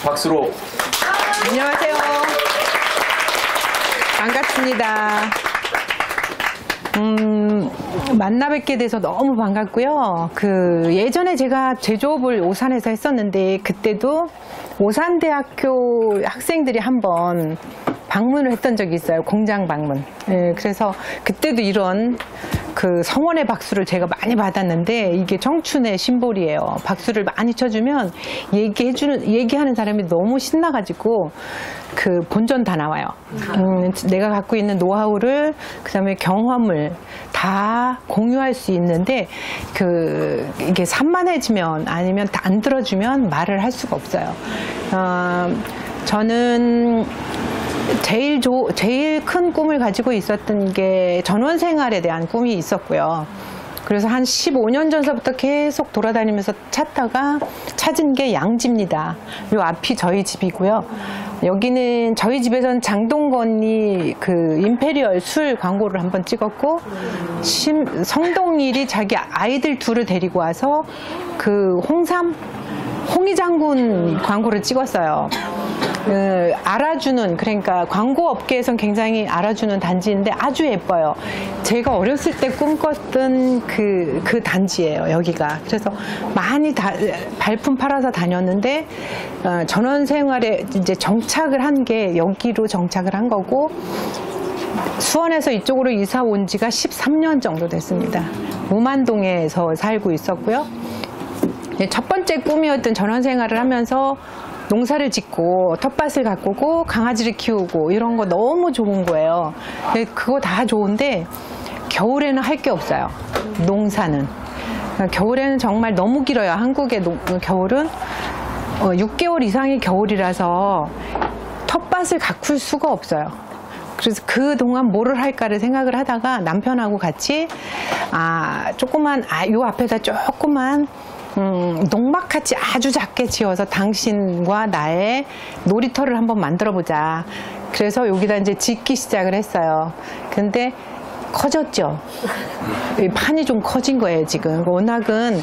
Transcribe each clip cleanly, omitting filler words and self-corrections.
박수로. 안녕하세요. 반갑습니다. 만나 뵙게 돼서 너무 반갑고요. 예전에 제가 제조업을 오산에서 했었는데 그때도 오산대학교 학생들이 한번 방문을 했던 적이 있어요. 공장 방문. 네, 그래서 그때도 이런 성원의 박수를 제가 많이 받았는데 이게 청춘의 심볼이에요. 박수를 많이 쳐주면 얘기하는 사람이 너무 신나가지고 본전 다 나와요. 내가 갖고 있는 노하우를 그다음에 경험을 다 공유할 수 있는데 이게 산만해지면 아니면 안 들어주면 말을 할 수가 없어요. 저는 제일 큰 꿈을 가지고 있었던 게 전원 생활에 대한 꿈이 있었고요. 그래서 한 15년 전서부터 계속 돌아다니면서 찾다가 찾은 게 양지입니다. 요 앞이 저희 집이고요. 여기는 저희 집에서는 장동건이 임페리얼 술 광고를 한번 찍었고, 성동일이 자기 아이들 둘을 데리고 와서 홍희 장군 광고를 찍었어요. 그러니까 광고 업계에선 굉장히 알아주는 단지인데 아주 예뻐요. 제가 어렸을 때 꿈꿨던 그 단지예요, 여기가. 그래서 많이 발품 팔아서 다녔는데, 전원 생활에 이제 정착을 한 게 여기로 정착을 한 거고, 수원에서 이쪽으로 이사 온 지가 13년 정도 됐습니다. 무만동에서 살고 있었고요. 첫 번째 꿈이었던 전원 생활을 하면서 농사를 짓고 텃밭을 가꾸고 강아지를 키우고 이런 거 너무 좋은 거예요. 그거 다 좋은데 겨울에는 할 게 없어요. 농사는. 겨울에는 정말 너무 길어요. 한국의 겨울은 6개월 이상의 겨울이라서 텃밭을 가꿀 수가 없어요. 그래서 그동안 뭐를 할까를 생각을 하다가 남편하고 같이 요 앞에다 조그만 농막같이 아주 작게 지어서 당신과 나의 놀이터를 한번 만들어 보자. 그래서 여기다 이제 짓기 시작을 했어요. 근데 커졌죠. 판이 좀 커진 거예요, 지금. 워낙은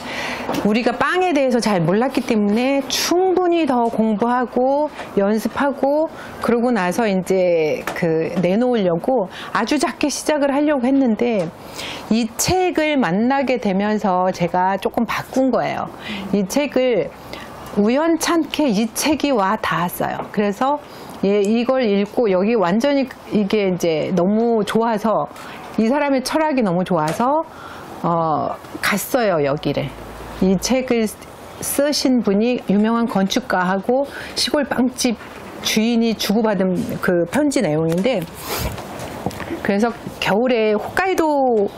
우리가 빵에 대해서 잘 몰랐기 때문에 충분히 더 공부하고 연습하고 그러고 나서 이제 내놓으려고 아주 작게 시작을 하려고 했는데, 이 책을 만나게 되면서 제가 조금 바꾼 거예요. 이 책을 우연찮게 이 책이 와 닿았어요. 그래서 이걸 읽고 여기 완전히 이게 이제 너무 좋아서, 이 사람의 철학이 너무 좋아서 갔어요, 여기를. 이 책을 쓰신 분이 유명한 건축가하고 시골 빵집 주인이 주고받은 편지 내용인데, 그래서 겨울에 홋카이도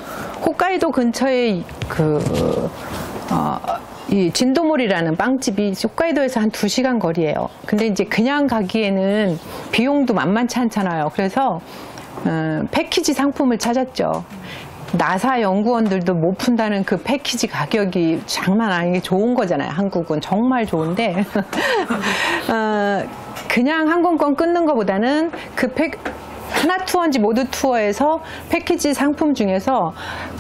근처에 이 진도몰이라는 빵집이 홋카이도에서 한 2시간 거리예요. 근데 이제 그냥 가기에는 비용도 만만치 않잖아요. 그래서 패키지 상품을 찾았죠. 나사 연구원들도 못 푼다는 그 패키지 가격이 장난 아니게 좋은 거잖아요. 한국은 정말 좋은데 그냥 항공권 끊는 것보다는 하나 투어인지 모두 투어에서 패키지 상품 중에서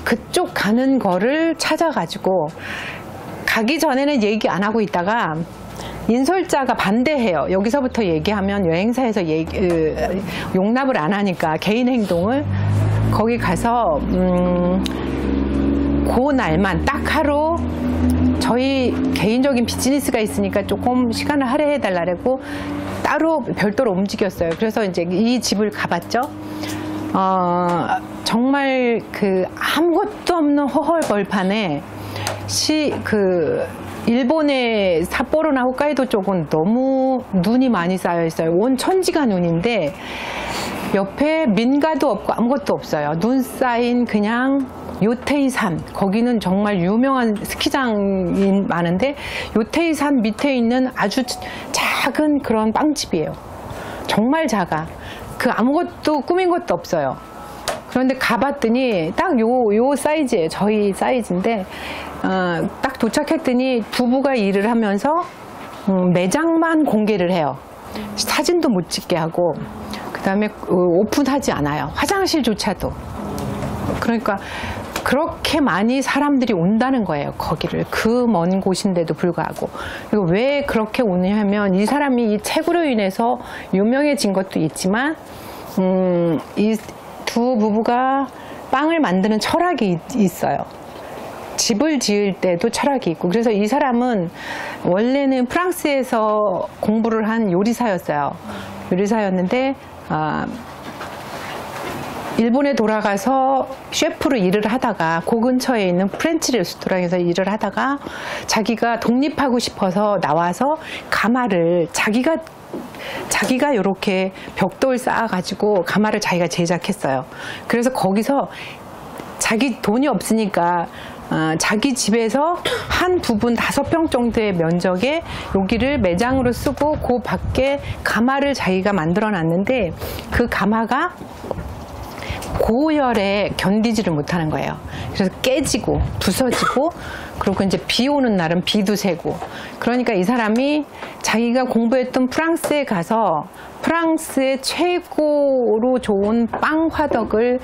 그쪽 가는 거를 찾아가지고, 가기 전에는 얘기 안 하고 있다가 인솔자가 반대해요. 여기서부터 얘기하면 여행사에서 용납을 안 하니까 개인 행동을. 거기 가서 그날만 딱 하루, 저희 개인적인 비즈니스가 있으니까 조금 시간을 할애해 달라고 따로 별도로 움직였어요. 그래서 이제 이 집을 가봤죠. 정말 아무것도 없는 허허벌판에 일본의 삿포로나 홋카이도 쪽은 너무 눈이 많이 쌓여 있어요. 온 천지가 눈인데 옆에 민가도 없고 아무것도 없어요. 눈 쌓인 그냥 요테이산, 거기는 정말 유명한 스키장이 많은데 요테이산 밑에 있는 아주 작은 그런 빵집이에요. 정말 작아. 아무것도 꾸민 것도 없어요. 그런데 가봤더니 딱 요 사이즈예요. 저희 사이즈인데 딱 도착했더니 부부가 일을 하면서 매장만 공개를 해요. 사진도 못 찍게 하고, 그 다음에 오픈하지 않아요. 화장실조차도. 그러니까 그렇게 많이 사람들이 온다는 거예요. 거기를. 그 먼 곳인데도 불구하고. 그리고 왜 그렇게 오냐 하면 이 사람이 이 책으로 인해서 유명해진 것도 있지만 이 두 부부가 빵을 만드는 철학이 있어요. 집을 지을 때도 철학이 있고. 그래서 이 사람은 원래는 프랑스에서 공부를 한 요리사였어요. 요리사였는데 일본에 돌아가서 셰프로 일을 하다가 그 근처에 있는 프렌치 레스토랑에서 일을 하다가 자기가 독립하고 싶어서 나와서 가마를 자기가 이렇게 벽돌 쌓아가지고 가마를 자기가 제작했어요. 그래서 거기서 자기 돈이 없으니까 자기 집에서 한 부분 5평 정도의 면적에 여기를 매장으로 쓰고 그 밖에 가마를 자기가 만들어 놨는데 그 가마가 고열에 견디지를 못하는 거예요. 그래서 깨지고 부서지고 그리고 이제 비 오는 날은 비도 새고 그러니까 이 사람이 자기가 공부했던 프랑스에 가서 프랑스의 최고로 좋은 빵 화덕을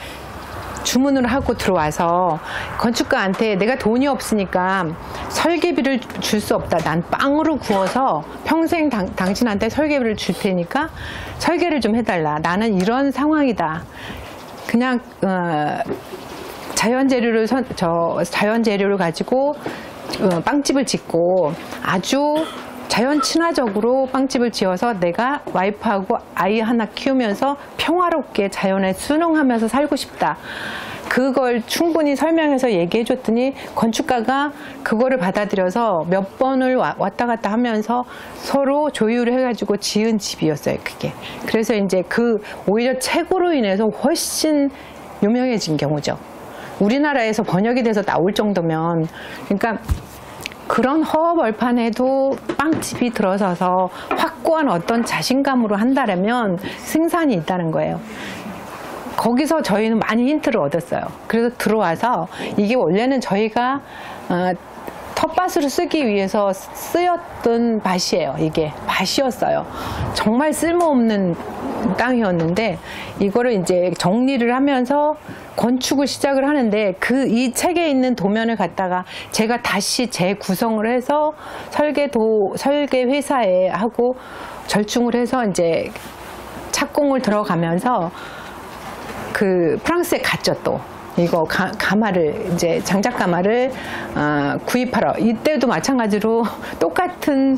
주문을 하고 들어와서 건축가한테 내가 돈이 없으니까 설계비를 줄 수 없다. 난 빵으로 구워서 평생 당신한테 설계비를 줄 테니까 설계를 좀 해달라. 나는 이런 상황이다. 그냥 자연 재료를 가지고 빵집을 짓고 아주 자연 친화적으로 빵집을 지어서 내가 와이프하고 아이 하나 키우면서 평화롭게 자연에 순응하면서 살고 싶다. 그걸 충분히 설명해서 얘기해 줬더니 건축가가 그거를 받아들여서 몇 번을 왔다 갔다 하면서 서로 조율을 해가지고 지은 집이었어요, 그게. 그래서 이제 오히려 책으로 인해서 훨씬 유명해진 경우죠. 우리나라에서 번역이 돼서 나올 정도면, 그러니까 그런 허허벌판에도 빵집이 들어서서 확고한 어떤 자신감으로 한다면 승산이 있다는 거예요. 거기서 저희는 많이 힌트를 얻었어요. 그래서 들어와서 이게 원래는 저희가 텃밭으로 쓰기 위해서 쓰였던 밭이에요. 이게 밭이었어요. 정말 쓸모없는 땅이었는데 이거를 이제 정리를 하면서 건축을 시작을 하는데 이 책에 있는 도면을 갖다가 제가 다시 재구성을 해서 설계 회사에 하고 절충을 해서 이제 착공을 들어가면서 프랑스에 갔죠. 또 이거 가마를 이제 장작 가마를 구입하러 이때도 마찬가지로 똑같은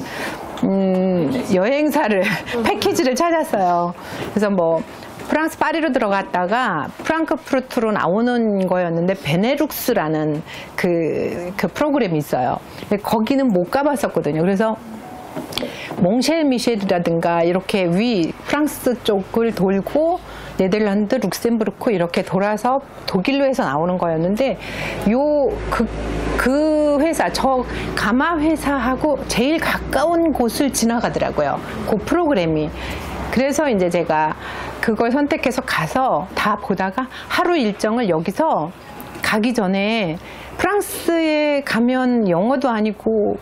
여행사를 패키지를 찾았어요. 그래서 뭐 프랑스 파리로 들어갔다가 프랑크푸르트로 나오는 거였는데 베네룩스라는 그 프로그램이 있어요. 거기는 못 가봤었거든요. 그래서 몽쉘 미셸이라든가 이렇게 프랑스 쪽을 돌고 네덜란드, 룩셈부르크 이렇게 돌아서 독일로 해서 나오는 거였는데 그 회사, 저 가마 회사하고 제일 가까운 곳을 지나가더라고요. 그 프로그램이. 그래서 이제 제가 그걸 선택해서 가서 다 보다가 하루 일정을 여기서 가기 전에 프랑스에 가면 영어도 아니고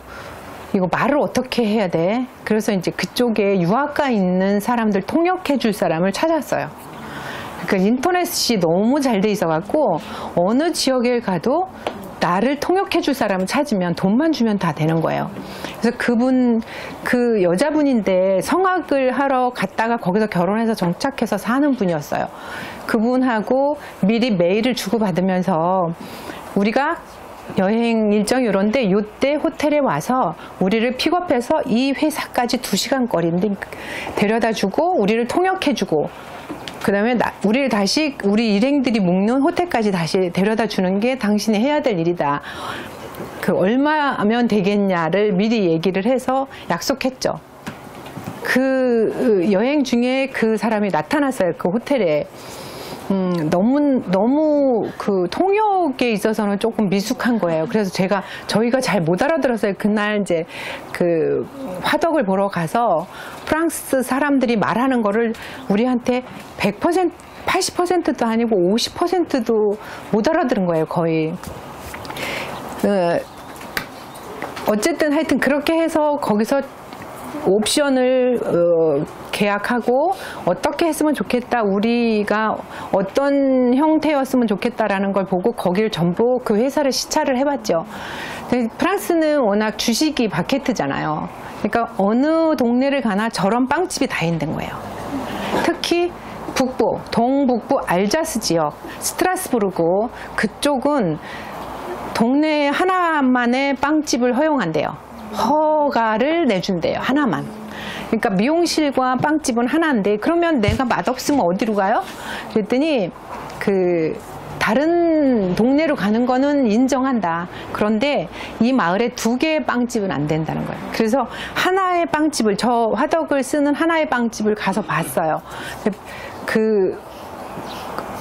이거 말을 어떻게 해야 돼? 그래서 이제 그쪽에 유학가 있는 사람들 통역해 줄 사람을 찾았어요. 그러니까 인터넷이 너무 잘 돼 있어 갖고 어느 지역에 가도 나를 통역해 줄 사람을 찾으면 돈만 주면 다 되는 거예요. 그래서 그 여자분인데 성악을 하러 갔다가 거기서 결혼해서 정착해서 사는 분이었어요. 그분하고 미리 메일을 주고받으면서 우리가 여행 일정이 이런데 이때 호텔에 와서 우리를 픽업해서 이 회사까지 2시간 거리인데 데려다 주고 우리를 통역해 주고 그 다음에 우리를 다시 우리 일행들이 묵는 호텔까지 다시 데려다 주는 게 당신이 해야 될 일이다. 얼마면 되겠냐를 미리 얘기를 해서 약속했죠. 그 여행 중에 그 사람이 나타났어요. 그 호텔에. 너무 그 통역에 있어서는 조금 미숙한 거예요. 그래서 저희가 잘 못 알아들었어요. 그날 이제 그 화덕을 보러 가서 프랑스 사람들이 말하는 거를 우리한테 100%, 80%도 아니고 50%도 못 알아들은 거예요, 거의. 어쨌든 하여튼 그렇게 해서 거기서 옵션을 계약하고 어떻게 했으면 좋겠다, 우리가 어떤 형태였으면 좋겠다라는 걸 보고 거기를 전부 그 회사를 시찰을 해봤죠. 프랑스는 워낙 주식이 바게트잖아요. 그러니까 어느 동네를 가나 저런 빵집이 다 있는 거예요. 특히 북부, 동북부 알자스 지역, 스트라스부르크 그쪽은 동네 하나만의 빵집을 허용한대요. 허가를 내준대요. 하나만. 그러니까 미용실과 빵집은 하나인데 그러면 내가 맛없으면 어디로 가요? 그랬더니 다른 동네로 가는 거는 인정한다. 그런데 이 마을에 2개의 빵집은 안 된다는 거예요. 그래서 하나의 빵집을, 저 화덕을 쓰는 하나의 빵집을 가서 봤어요.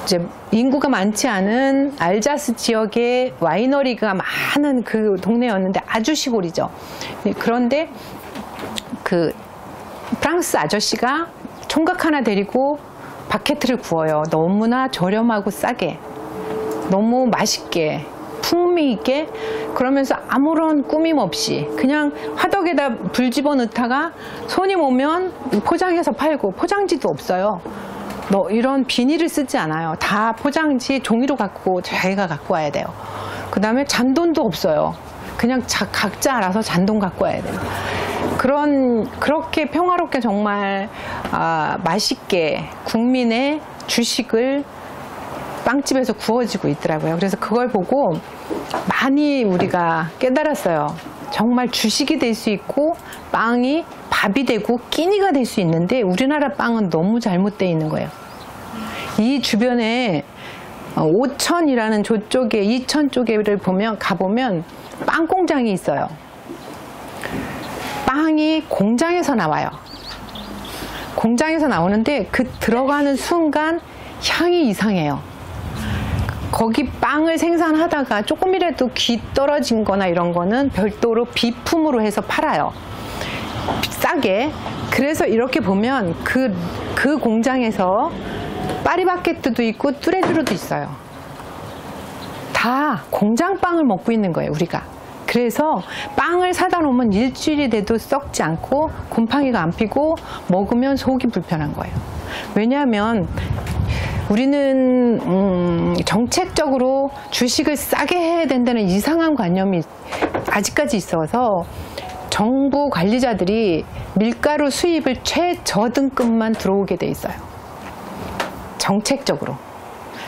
이제 인구가 많지 않은 알자스 지역에 와이너리가 많은 그 동네였는데 아주 시골이죠. 그런데 프랑스 아저씨가 총각 하나 데리고 바게트를 구워요. 너무나 저렴하고 싸게, 너무 맛있게, 풍미 있게, 그러면서 아무런 꾸밈 없이 그냥 화덕에다 불 집어넣다가 손님 오면 포장해서 팔고, 포장지도 없어요. 이런 비닐을 쓰지 않아요. 다 포장지 종이로 저희가 갖고 와야 돼요. 그 다음에 잔돈도 없어요. 그냥 각자 알아서 잔돈 갖고 와야 돼요. 그렇게 평화롭게 정말 맛있게 국민의 주식을 빵집에서 구워지고 있더라고요. 그래서 그걸 보고 많이 우리가 깨달았어요. 정말 주식이 될 수 있고 빵이 밥이 되고 끼니가 될 수 있는데 우리나라 빵은 너무 잘못되어 있는 거예요. 이 주변에 오천이라는 저쪽에, 이천 쪽에를 가보면 빵 공장이 있어요. 빵이 공장에서 나와요. 공장에서 나오는데 들어가는 순간 향이 이상해요. 거기 빵을 생산하다가 조금이라도 귀 떨어진 거나 이런 거는 별도로 비품으로 해서 팔아요. 싸게. 그래서 이렇게 보면 그 공장에서 파리바게뜨도 있고 뚜레쥬르도 있어요. 다 공장빵을 먹고 있는 거예요, 우리가. 그래서 빵을 사다 놓으면 일주일이 돼도 썩지 않고 곰팡이가 안 피고 먹으면 속이 불편한 거예요. 왜냐하면 우리는 정책적으로 주식을 싸게 해야 된다는 이상한 관념이 아직까지 있어서 정부 관리자들이 밀가루 수입을 최저등급만 들어오게 돼 있어요. 정책적으로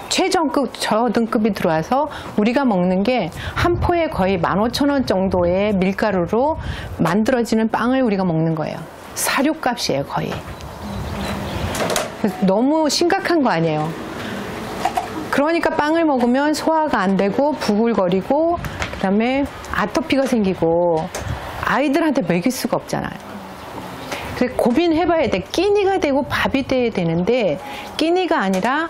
저등급이 들어와서 우리가 먹는 게 한 포에 거의 15,000원 정도의 밀가루로 만들어지는 빵을 우리가 먹는 거예요. 사료값이에요, 거의. 너무 심각한 거 아니에요. 그러니까 빵을 먹으면 소화가 안 되고 부글거리고 그다음에 아토피가 생기고 아이들한테 먹일 수가 없잖아요. 그래서 고민해봐야 돼. 끼니가 되고 밥이 돼야 되는데 끼니가 아니라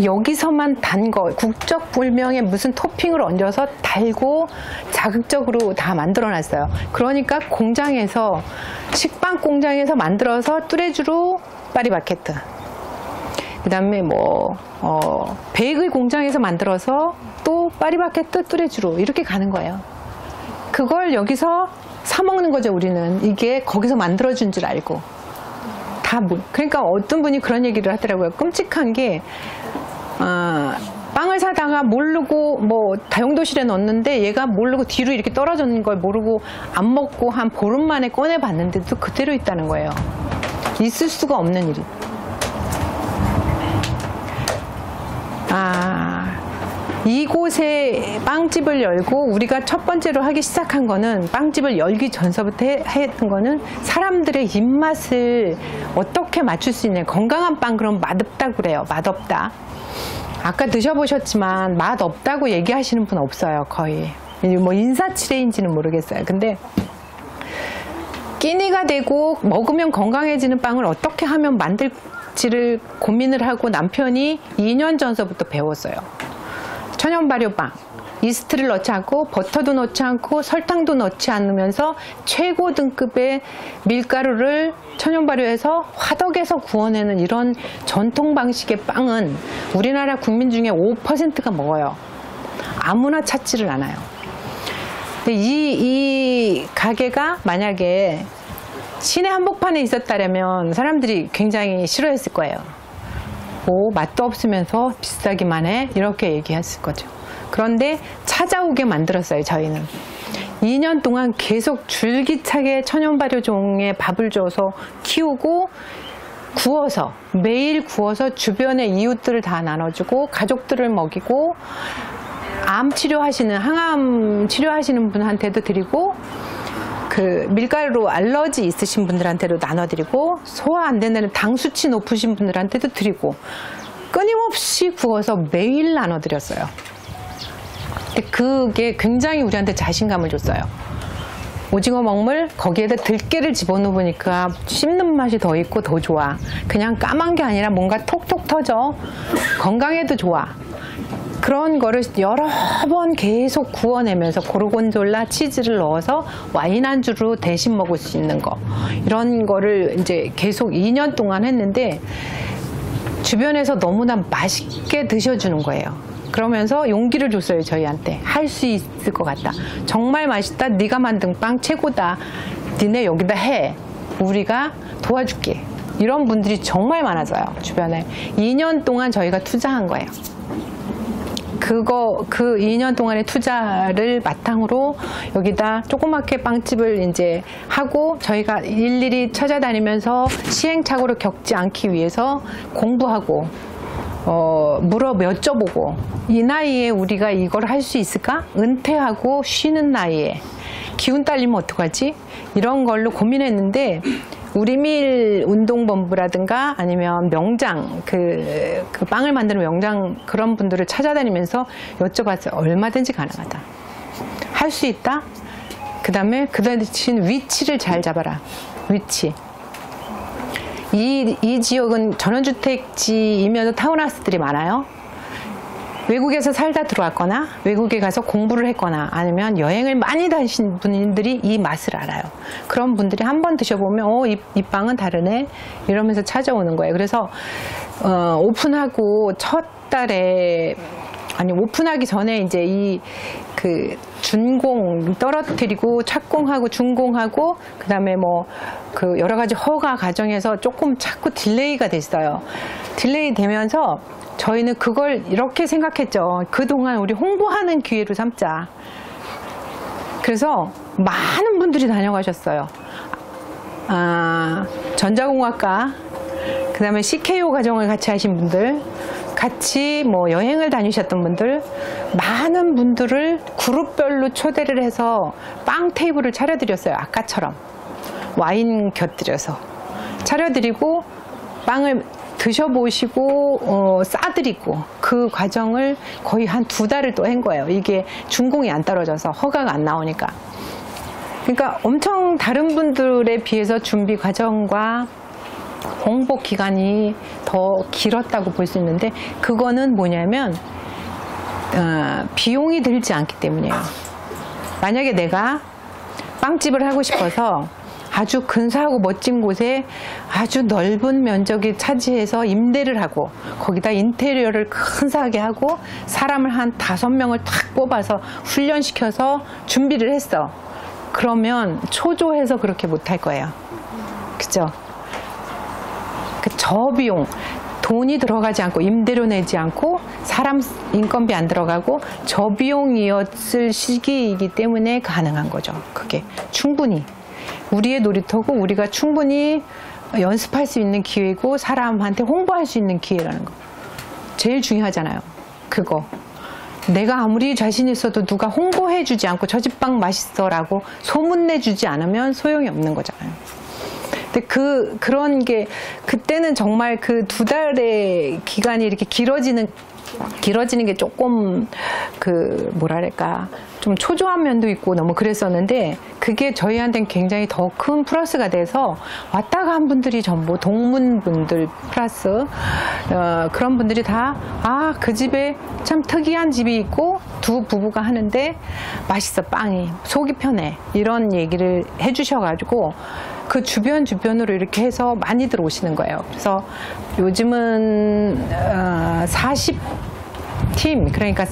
여기서만 단 거, 국적불명의 무슨 토핑을 얹어서 달고 자극적으로 다 만들어놨어요. 그러니까 공장에서, 식빵 공장에서 만들어서 뚜레쥬르 파리바게뜨, 그 다음에 베이글 공장에서 만들어서 또 파리바게뜨 뚜레쥬르 이렇게 가는 거예요. 그걸 여기서 사 먹는 거죠, 우리는. 이게 거기서 만들어준 줄 알고. 그러니까 어떤 분이 그런 얘기를 하더라고요. 끔찍한 게, 빵을 사다가 모르고 다용도실에 넣었는데 얘가 모르고 뒤로 이렇게 떨어졌는 걸 모르고 안 먹고 한 보름 만에 꺼내 봤는데도 그대로 있다는 거예요. 있을 수가 없는 일이. 이곳에 빵집을 열고 우리가 첫 번째로 하기 시작한 거는, 빵집을 열기 전서부터 했던 거는 사람들의 입맛을 어떻게 맞출 수 있냐. 건강한 빵 그럼 맛없다고 그래요. 맛없다. 아까 드셔보셨지만 맛없다고 얘기하시는 분 없어요, 거의. 인사치레인지는 모르겠어요. 근데 끼니가 되고 먹으면 건강해지는 빵을 어떻게 하면 만들지를 고민을 하고 남편이 2년 전서부터 배웠어요. 천연 발효빵, 이스트를 넣지 않고 버터도 넣지 않고 설탕도 넣지 않으면서 최고 등급의 밀가루를 천연 발효해서 화덕에서 구워내는 이런 전통 방식의 빵은 우리나라 국민 중에 5%가 먹어요. 아무나 찾지를 않아요. 근데 이 가게가 만약에 시내 한복판에 있었다면 사람들이 굉장히 싫어했을 거예요. 뭐 맛도 없으면서 비싸기만 해 이렇게 얘기했을 거죠. 그런데 찾아오게 만들었어요. 저희는 2년 동안 계속 줄기차게 천연 발효종에 밥을 줘서 키우고 구워서 매일 구워서 주변의 이웃들을 다 나눠주고 가족들을 먹이고 암 치료하시는 항암 치료하시는 분한테도 드리고 그 밀가루 알러지 있으신 분들한테도 나눠드리고 소화 안 된다는 당 수치 높으신 분들한테도 드리고 끊임없이 구워서 매일 나눠드렸어요. 근데 그게 굉장히 우리한테 자신감을 줬어요. 오징어 먹물 거기에다 들깨를 집어넣으니까 씹는 맛이 더 있고 더 좋아. 그냥 까만 게 아니라 뭔가 톡톡 터져. 건강에도 좋아. 그런 거를 여러 번 계속 구워내면서 고르곤졸라 치즈를 넣어서 와인 안주로 대신 먹을 수 있는 거 이런 거를 이제 계속 2년 동안 했는데 주변에서 너무나 맛있게 드셔주는 거예요. 그러면서 용기를 줬어요. 저희한테 할 수 있을 것 같다. 정말 맛있다. 네가 만든 빵 최고다. 니네 여기다 해. 우리가 도와줄게. 이런 분들이 정말 많아져요. 주변에 2년 동안 저희가 투자한 거예요. 그 2년 동안의 투자를 바탕으로 여기다 조그맣게 빵집을 이제 하고 저희가 일일이 찾아다니면서 시행착오를 겪지 않기 위해서 공부하고 여쭤보고 이 나이에 우리가 이걸 할 수 있을까? 은퇴하고 쉬는 나이에 기운 딸리면 어떡하지? 이런 걸로 고민했는데 우리밀 운동본부라든가 아니면 명장 그 빵을 만드는 명장 그런 분들을 찾아다니면서 여쭤봤어요. 얼마든지 가능하다. 할 수 있다. 그 다음에 그 대신 위치를 잘 잡아라. 위치. 이 지역은 전원주택지이면서 타운하우스들이 많아요. 외국에서 살다 들어왔거나 외국에 가서 공부를 했거나 아니면 여행을 많이 다니신 분들이 이 맛을 알아요. 그런 분들이 한번 드셔보면 이 빵은 다르네 이러면서 찾아오는 거예요. 그래서 오픈하고 첫 달에 오픈하기 전에 이제 그 준공 떨어뜨리고 착공하고 준공하고 그 다음에 뭐 그 여러 가지 허가 과정에서 조금 자꾸 딜레이가 됐어요. 딜레이 되면서 저희는 그걸 이렇게 생각했죠. 그동안 우리 홍보하는 기회로 삼자. 그래서 많은 분들이 다녀가셨어요. 전자공학과, 그 다음에 CKO 과정을 같이 하신 분들, 같이 뭐 여행을 다니셨던 분들, 많은 분들을 그룹별로 초대를 해서 빵 테이블을 차려드렸어요. 아까처럼. 와인 곁들여서. 차려드리고 빵을 드셔보시고 싸드리고 그 과정을 거의 한 2달을 또 한 거예요. 이게 준공이 안 떨어져서 허가가 안 나오니까. 그러니까 엄청 다른 분들에 비해서 준비 과정과 홍보 기간이 더 길었다고 볼 수 있는데 그거는 뭐냐면 비용이 들지 않기 때문이에요. 만약에 내가 빵집을 하고 싶어서 아주 근사하고 멋진 곳에 아주 넓은 면적을 차지해서 임대를 하고 거기다 인테리어를 근사하게 하고 사람을 한 5명을 탁 뽑아서 훈련시켜서 준비를 했어. 그러면 초조해서 그렇게 못할 거예요. 그죠? 그 저비용, 돈이 들어가지 않고 임대료 내지 않고 사람 인건비 안 들어가고 저비용이었을 시기이기 때문에 가능한 거죠. 그게 충분히. 우리의 놀이터고 우리가 충분히 연습할 수 있는 기회고 사람한테 홍보할 수 있는 기회라는 거. 제일 중요하잖아요. 그거. 내가 아무리 자신 있어도 누가 홍보해 주지 않고 저 집 빵 맛있어 라고 소문내 주지 않으면 소용이 없는 거잖아요. 근데 그런 게 그때는 정말 그 2달의 기간이 이렇게 길어지는 게 조금 뭐랄까 좀 초조한 면도 있고 너무 그랬었는데 그게 저희한테는 굉장히 더 큰 플러스가 돼서 왔다 간 분들이 전부 동문분들 플러스 그런 분들이 다 그 집에 참 특이한 집이 있고 두 부부가 하는데 맛있어 빵이 속이 편해 이런 얘기를 해주셔가지고 그 주변으로 이렇게 해서 많이들 오시는 거예요. 그래서 요즘은 40팀 그러니까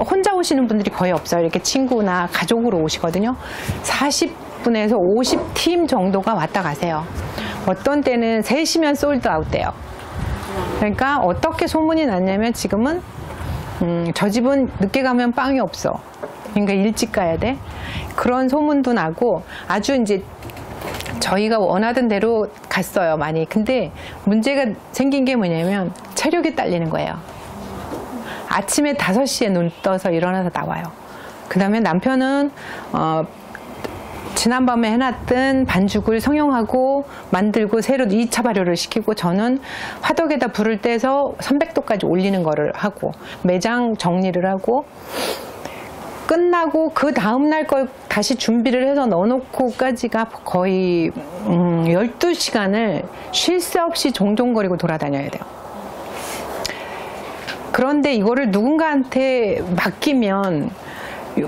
혼자 오시는 분들이 거의 없어요. 이렇게 친구나 가족으로 오시거든요. 40분에서 50팀 정도가 왔다 가세요. 어떤 때는 3시면 솔드아웃 돼요. 그러니까 어떻게 소문이 났냐면 지금은 저 집은 늦게 가면 빵이 없어. 그러니까 일찍 가야 돼. 그런 소문도 나고 아주 이제 저희가 원하던 대로 갔어요, 많이. 근데 문제가 생긴 게 뭐냐면 체력이 딸리는 거예요. 아침에 5시에 눈 떠서 일어나서 나와요. 그 다음에 남편은 지난밤에 해놨던 반죽을 성형하고 만들고 새로 2차 발효를 시키고, 저는 화덕에다 불을 떼서 300도까지 올리는 거를 하고 매장 정리를 하고 끝나고 그 다음날 걸 다시 준비를 해서 넣어놓고까지가 거의 12시간을 쉴 새 없이 종종거리고 돌아다녀야 돼요. 그런데 이거를 누군가한테 맡기면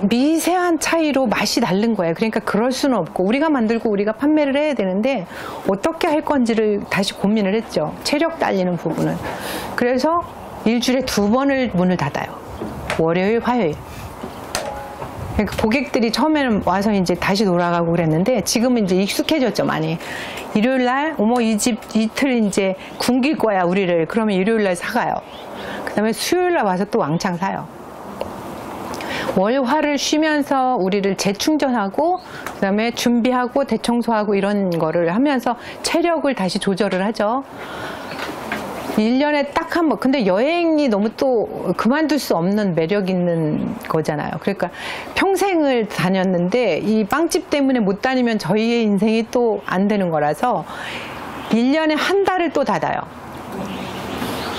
미세한 차이로 맛이 다른 거예요. 그러니까 그럴 수는 없고 우리가 만들고 우리가 판매를 해야 되는데 어떻게 할 건지를 다시 고민을 했죠. 체력 딸리는 부분은. 그래서 일주일에 2번을 문을 닫아요. 월요일, 화요일. 그러니까 고객들이 처음에는 와서 이제 다시 돌아가고 그랬는데 지금은 이제 익숙해졌죠, 많이. 일요일 날, 어머, 이 집 이틀 이제 굶길 거야, 우리를. 그러면 일요일 날 사가요. 그 다음에 수요일 날 와서 또 왕창 사요. 월, 화를 쉬면서 우리를 재충전하고, 그 다음에 준비하고, 대청소하고 이런 거를 하면서 체력을 다시 조절을 하죠. 1년에 딱 한 번. 근데 여행이 너무 또 그만둘 수 없는 매력 있는 거잖아요. 그러니까 평생을 다녔는데 이 빵집 때문에 못 다니면 저희의 인생이 또 안 되는 거라서 1년에 한 달을 또 닫아요.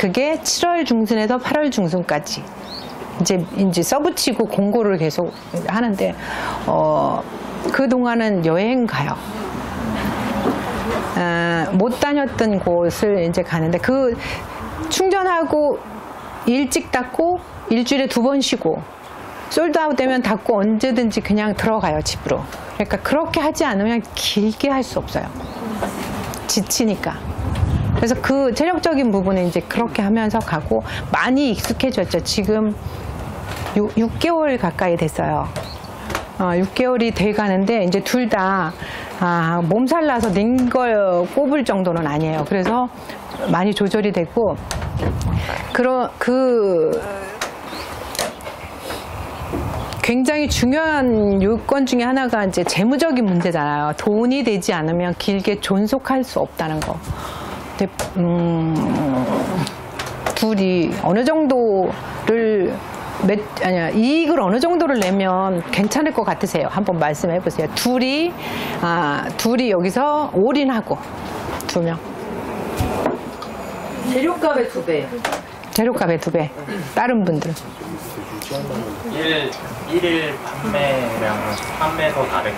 그게 7월 중순에서 8월 중순까지. 이제 써붙이고 공고를 계속 하는데, 그동안은 여행 가요. 못 다녔던 곳을 이제 가는데, 그 충전하고 일찍 닫고 일주일에 2번 쉬고 솔드아웃 되면 닫고 언제든지 그냥 들어가요, 집으로. 그러니까 그렇게 하지 않으면 길게 할 수 없어요. 지치니까. 그래서 그 체력적인 부분은 이제 그렇게 하면서 가고 많이 익숙해졌죠. 지금 6개월 가까이 됐어요. 6개월이 돼 가는데 이제 둘 다 몸살 나서 낸 걸 꼽을 정도는 아니에요. 그래서 많이 조절이 되고, 굉장히 중요한 요건 중에 하나가 이제 재무적인 문제잖아요. 돈이 되지 않으면 길게 존속할 수 없다는 거. 근데 둘이 어느 정도를 이익을 어느 정도를 내면 괜찮을 것 같으세요? 한번 말씀해 보세요. 둘이 여기서 올인하고 2명. 재료값의 2배. 재료값의 2배. 다른 분들은? 1일 판매량은 판매서 400.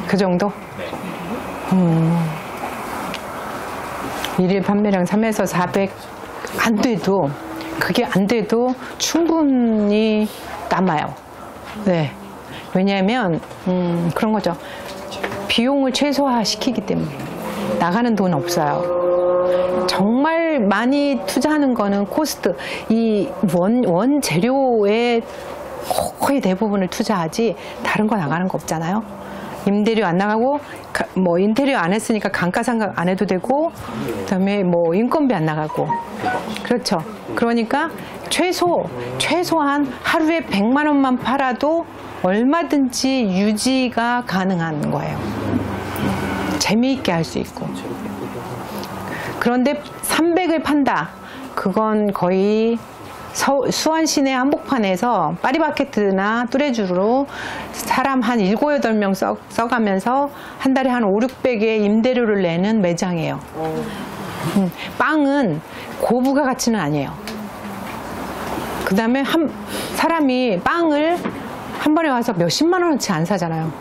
그 정도? 네. 1일 판매량 3에서 400 안 돼도, 그게 안 돼도 충분히 남아요. 네. 왜냐하면 그런 거죠. 비용을 최소화시키기 때문에 나가는 돈 없어요. 정말 많이 투자하는 거는 코스트, 이 원 재료에 거의 대부분을 투자하지 다른 거 나가는 거 없잖아요. 임대료 안 나가고, 뭐 인테리어 안 했으니까 감가상각 안 해도 되고, 그다음에 뭐 인건비 안 나가고. 그렇죠. 그러니까 최소한 하루에 100만 원만 팔아도 얼마든지 유지가 가능한 거예요. 재미있게 할 수 있고. 그런데 300을 판다. 그건 거의 수원 시내 한복판에서 파리바게뜨나 뚜레쥬르로 사람 한 7, 8명 써가면서 한 달에 한 5, 600의 임대료를 내는 매장이에요. 빵은 고부가 가치는 아니에요. 그 다음에 사람이 빵을 한 번에 와서 몇십만 원어치 안 사잖아요.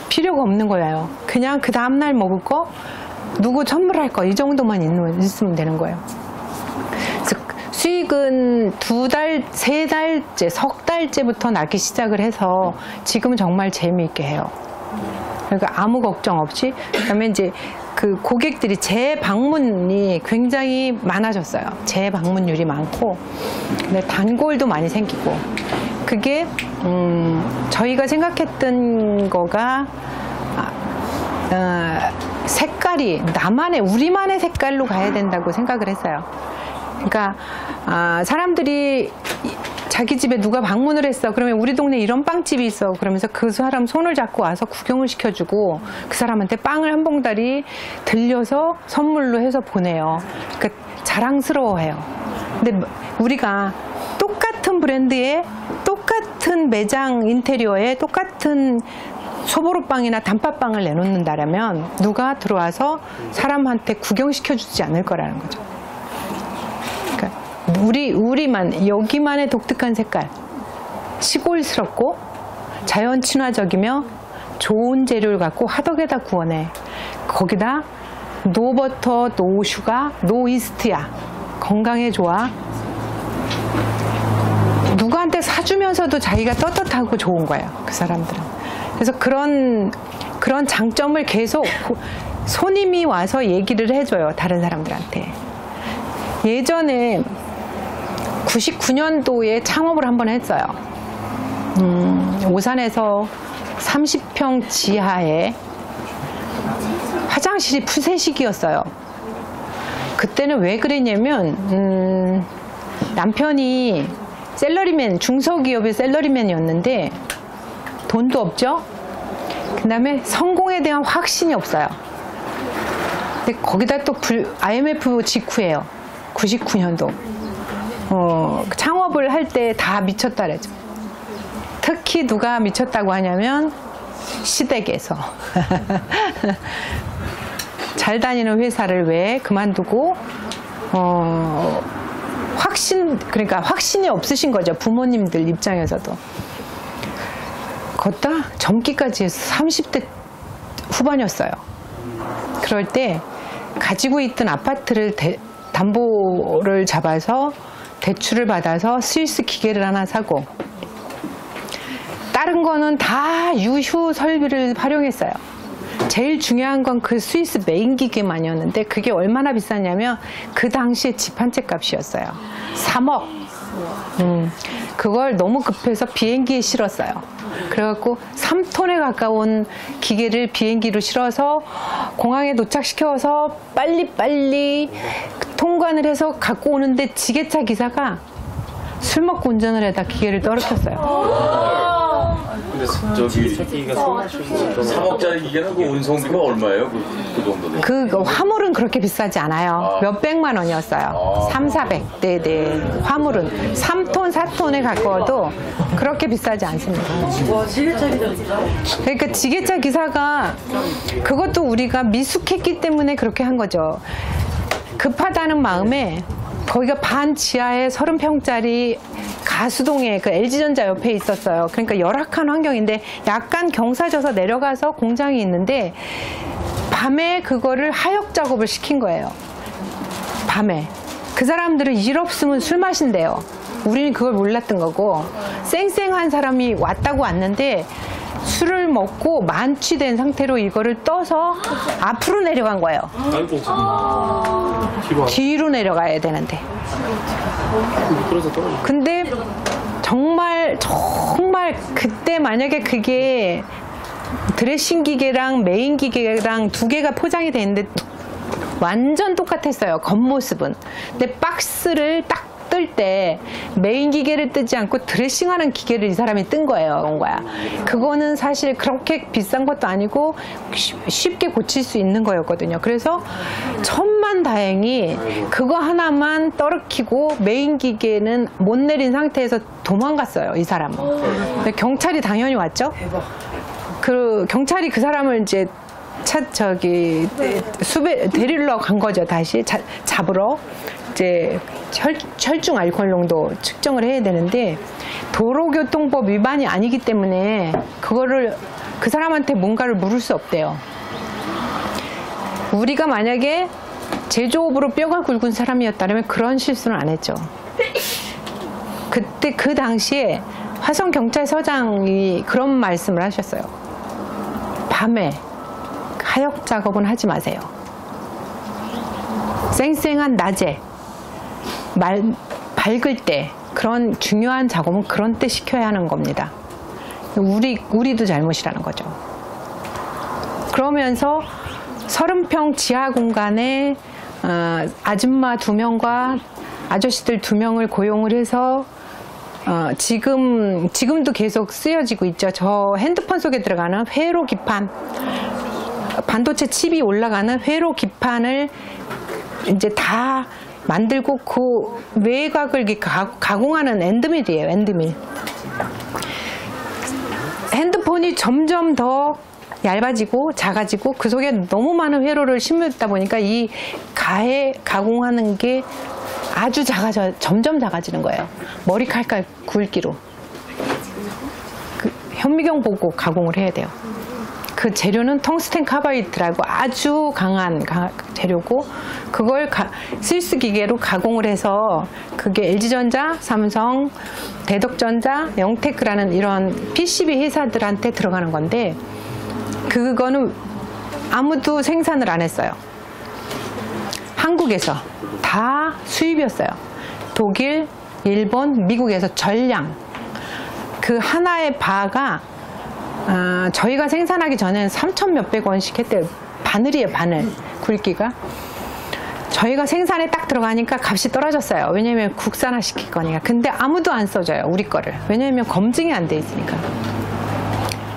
필요가 없는 거예요. 그냥 그 다음날 먹을 거, 누구 선물할 거, 이 정도만 있으면 되는 거예요. 그래서 수익은 2달, 3달째, 석 달째부터 나기 시작을 해서 지금은 정말 재미있게 해요. 그러니까 아무 걱정 없이. 그다음에 이제 그 고객들이 재방문이 굉장히 많아졌어요. 재방문율이 많고, 근데 단골도 많이 생기고. 그게 저희가 생각했던 거가 색깔이 나만의 우리만의 색깔로 가야 된다고 생각을 했어요. 그러니까 사람들이 자기 집에 누가 방문을 했어. 그러면 우리 동네 이런 빵집이 있어. 그러면서 그 사람 손을 잡고 와서 구경을 시켜주고 그 사람한테 빵을 한 봉다리 들려서 선물로 해서 보내요. 그러니까 자랑스러워해요. 근데 우리가 똑같은 브랜드의 똑같은 매장 인테리어에 똑같은 소보루빵이나 단팥빵을 내놓는다라면 누가 들어와서 사람한테 구경시켜주지 않을 거라는 거죠. 그러니까 우리만 여기만의 독특한 색깔, 시골스럽고 자연 친화적이며 좋은 재료를 갖고 화덕에다 구워내. 거기다 노버터, 노슈가, 노이스트야. 건강에 좋아. 누구한테 사주면서도 자기가 떳떳하고 좋은 거예요. 그 사람들은. 그래서 그런 장점을 계속 손님이 와서 얘기를 해줘요. 다른 사람들한테. 예전에 99년도에 창업을 한번 했어요. 오산에서 30평 지하에 화장실이 푸세식이었어요. 그때는 왜 그랬냐면 남편이 샐러리맨, 중소기업의 샐러리맨이었는데 돈도 없죠. 그 다음에 성공에 대한 확신이 없어요. 근데 거기다 또 IMF 직후예요. 99년도. 창업을 할 때 다 미쳤다 그러죠. 특히 누가 미쳤다고 하냐면 시댁에서 잘 다니는 회사를 왜 그만두고 그러니까 확신이 없으신 거죠. 부모님들 입장에서도. 걷다 젊기까지 해서 30대 후반이었어요. 그럴 때 가지고 있던 아파트를 담보를 잡아서 대출을 받아서 스위스 기계를 하나 사고 다른 거는 다 유휴 설비를 활용했어요. 제일 중요한 건 그 스위스 메인 기계만이었는데 그게 얼마나 비쌌냐면 그 당시에 집 한 채 값이었어요. 3억. 그걸 너무 급해서 비행기에 실었어요. 그래갖고 3톤에 가까운 기계를 비행기로 실어서 공항에 도착시켜서 빨리빨리 통관을 해서 갖고 오는데 지게차 기사가 술 먹고 운전을 해다 기계를 떨어뜨렸어요. 근데 저기 3억짜리 기계는 그 운송비가 얼마예요? 그 정도 되요? 그 화물은 그렇게 비싸지 않아요. 몇백만 원이었어요. 3, 400. 네네. 화물은 3톤, 4톤에 가까워도 그렇게 비싸지 않습니다. 그러니까 지게차 기사가 그것도 우리가 미숙했기 때문에 그렇게 한 거죠. 급하다는 마음에 거기가 반 지하에 30평짜리 가수동에 그 LG전자 옆에 있었어요. 그러니까 열악한 환경인데 약간 경사져서 내려가서 공장이 있는데 밤에 그거를 하역 작업을 시킨 거예요. 밤에. 그 사람들은 일 없으면 술 마신대요. 우리는 그걸 몰랐던 거고 쌩쌩한 사람이 왔는데 술을 먹고 만취된 상태로 이거를 떠서 앞으로 내려간 거예요. 뒤로 내려가야 되는데. 근데 정말 그때 만약에 그게 드레싱 기계랑 메인 기계랑 두 개가 포장이 돼 있는데 완전 똑같았어요. 겉모습은. 근데 박스를 딱 뜰 때 메인 기계를 뜨지 않고 드레싱하는 기계를 이 사람이 뜬 거예요. 그런 거야. 그거는 사실 그렇게 비싼 것도 아니고 쉽게 고칠 수 있는 거였거든요. 그래서 천만다행히 그거 하나만 떨어뜨리고 메인 기계는 못 내린 상태에서 도망갔어요. 이 사람은. 근데 경찰이 당연히 왔죠. 그 경찰이 그 사람을 이제 데리러 간 거죠. 다시 잡으러. 이제 혈중 알코올 농도 측정을 해야 되는데 도로교통법 위반이 아니기 때문에 그거를 그 사람한테 뭔가를 물을 수 없대요. 우리가 만약에 제조업으로 뼈가 굵은 사람이었다면 그런 실수는 안 했죠. 그때 그 당시에 화성경찰서장이 그런 말씀을 하셨어요. 밤에 하역 작업은 하지 마세요. 쌩쌩한 낮에 밝을 때 그런 중요한 작업은 그런 때 시켜야 하는 겁니다. 우리도 잘못이라는 거죠. 그러면서 30평 지하 공간에 아줌마 2명과 아저씨들 2명을 고용을 해서 지금도 계속 쓰여지고 있죠. 저 핸드폰 속에 들어가는 회로 기판, 반도체 칩이 올라가는 회로 기판을 이제 다 만들고 그 외곽을 가공하는 엔드밀이에요. 엔드밀. 핸드폰이 점점 더 얇아지고 작아지고 그 속에 너무 많은 회로를 심었다 보니까 이 가공하는 게 아주 점점 작아지는 거예요. 머리칼 굵기로. 그 현미경 보고 가공을 해야 돼요. 그 재료는 텅스텐 카바이드라고 아주 강한 재료고, 그걸 실스 기계로 가공을 해서 그게 LG전자, 삼성, 대덕전자, 영테크라는 이런 PCB 회사들한테 들어가는 건데, 그거는 아무도 생산을 안 했어요. 한국에서 다 수입이었어요. 독일, 일본, 미국에서 전량. 그 하나의 바가 저희가 생산하기 전에는 3천 몇백 원씩 했대요. 바늘이에요, 바늘. 굵기가. 저희가 생산에 딱 들어가니까 값이 떨어졌어요. 왜냐면 국산화 시킬 거니까. 근데 아무도 안 써줘요, 우리 거를. 왜냐면 검증이 안 돼 있으니까.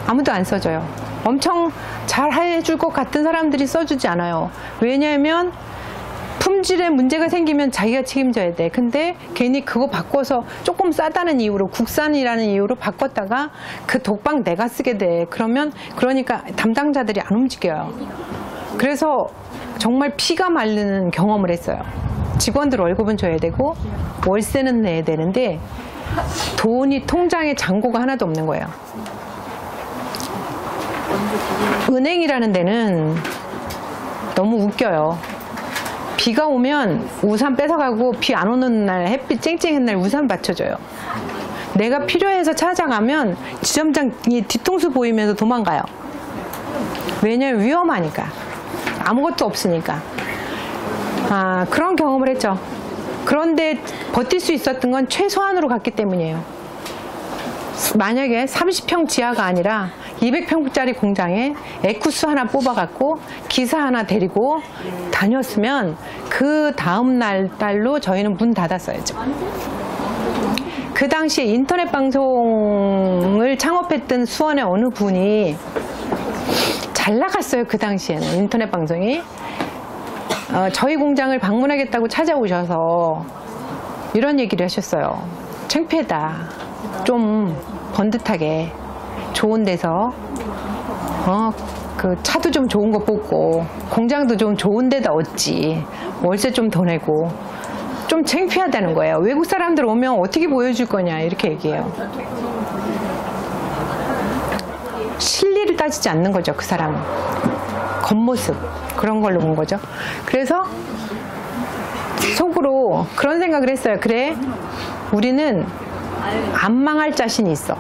아무도 안 써줘요. 엄청 잘 해줄 것 같은 사람들이 써주지 않아요. 왜냐면 품질에 문제가 생기면 자기가 책임져야 돼. 근데 괜히 그거 바꿔서 조금 싸다는 이유로, 국산이라는 이유로 바꿨다가 그 독방 내가 쓰게 돼. 그러니까 담당자들이 안 움직여요. 그래서 정말 피가 마르는 경험을 했어요. 직원들 월급은 줘야 되고 월세는 내야 되는데 돈이 통장에 잔고가 하나도 없는 거예요. 은행이라는 데는 너무 웃겨요. 비가 오면 우산 뺏어가고, 비 안 오는 날, 햇빛 쨍쨍한 날 우산 받쳐줘요. 내가 필요해서 찾아가면 지점장이 뒤통수 보이면서 도망가요. 왜냐면 위험하니까. 아무것도 없으니까. 그런 경험을 했죠. 그런데 버틸 수 있었던 건 최소한으로 갔기 때문이에요. 만약에 30평 지하가 아니라 200평짜리 공장에 에쿠스 하나 뽑아갖고 기사 하나 데리고 다녔으면 그 다음 달로 저희는 문 닫았어야죠. 그 당시에 인터넷 방송을 창업했던 수원의 어느 분이 잘 나갔어요. 그 당시에는 인터넷 방송이. 저희 공장을 방문하겠다고 찾아오셔서 이런 얘기를 하셨어요. 창피하다. 좀 번듯하게 좋은 데서 그 차도 좀 좋은 거 뽑고 공장도 좀 좋은 데다 얻지, 월세 좀 더 내고. 좀 창피하다는 거예요. 외국 사람들 오면 어떻게 보여줄 거냐 이렇게 얘기해요. 실리를 따지지 않는 거죠. 그 사람은 겉모습 그런 걸로 본 거죠. 그래서 속으로 그런 생각을 했어요. 그래, 우리는 안 망할 자신이 있어.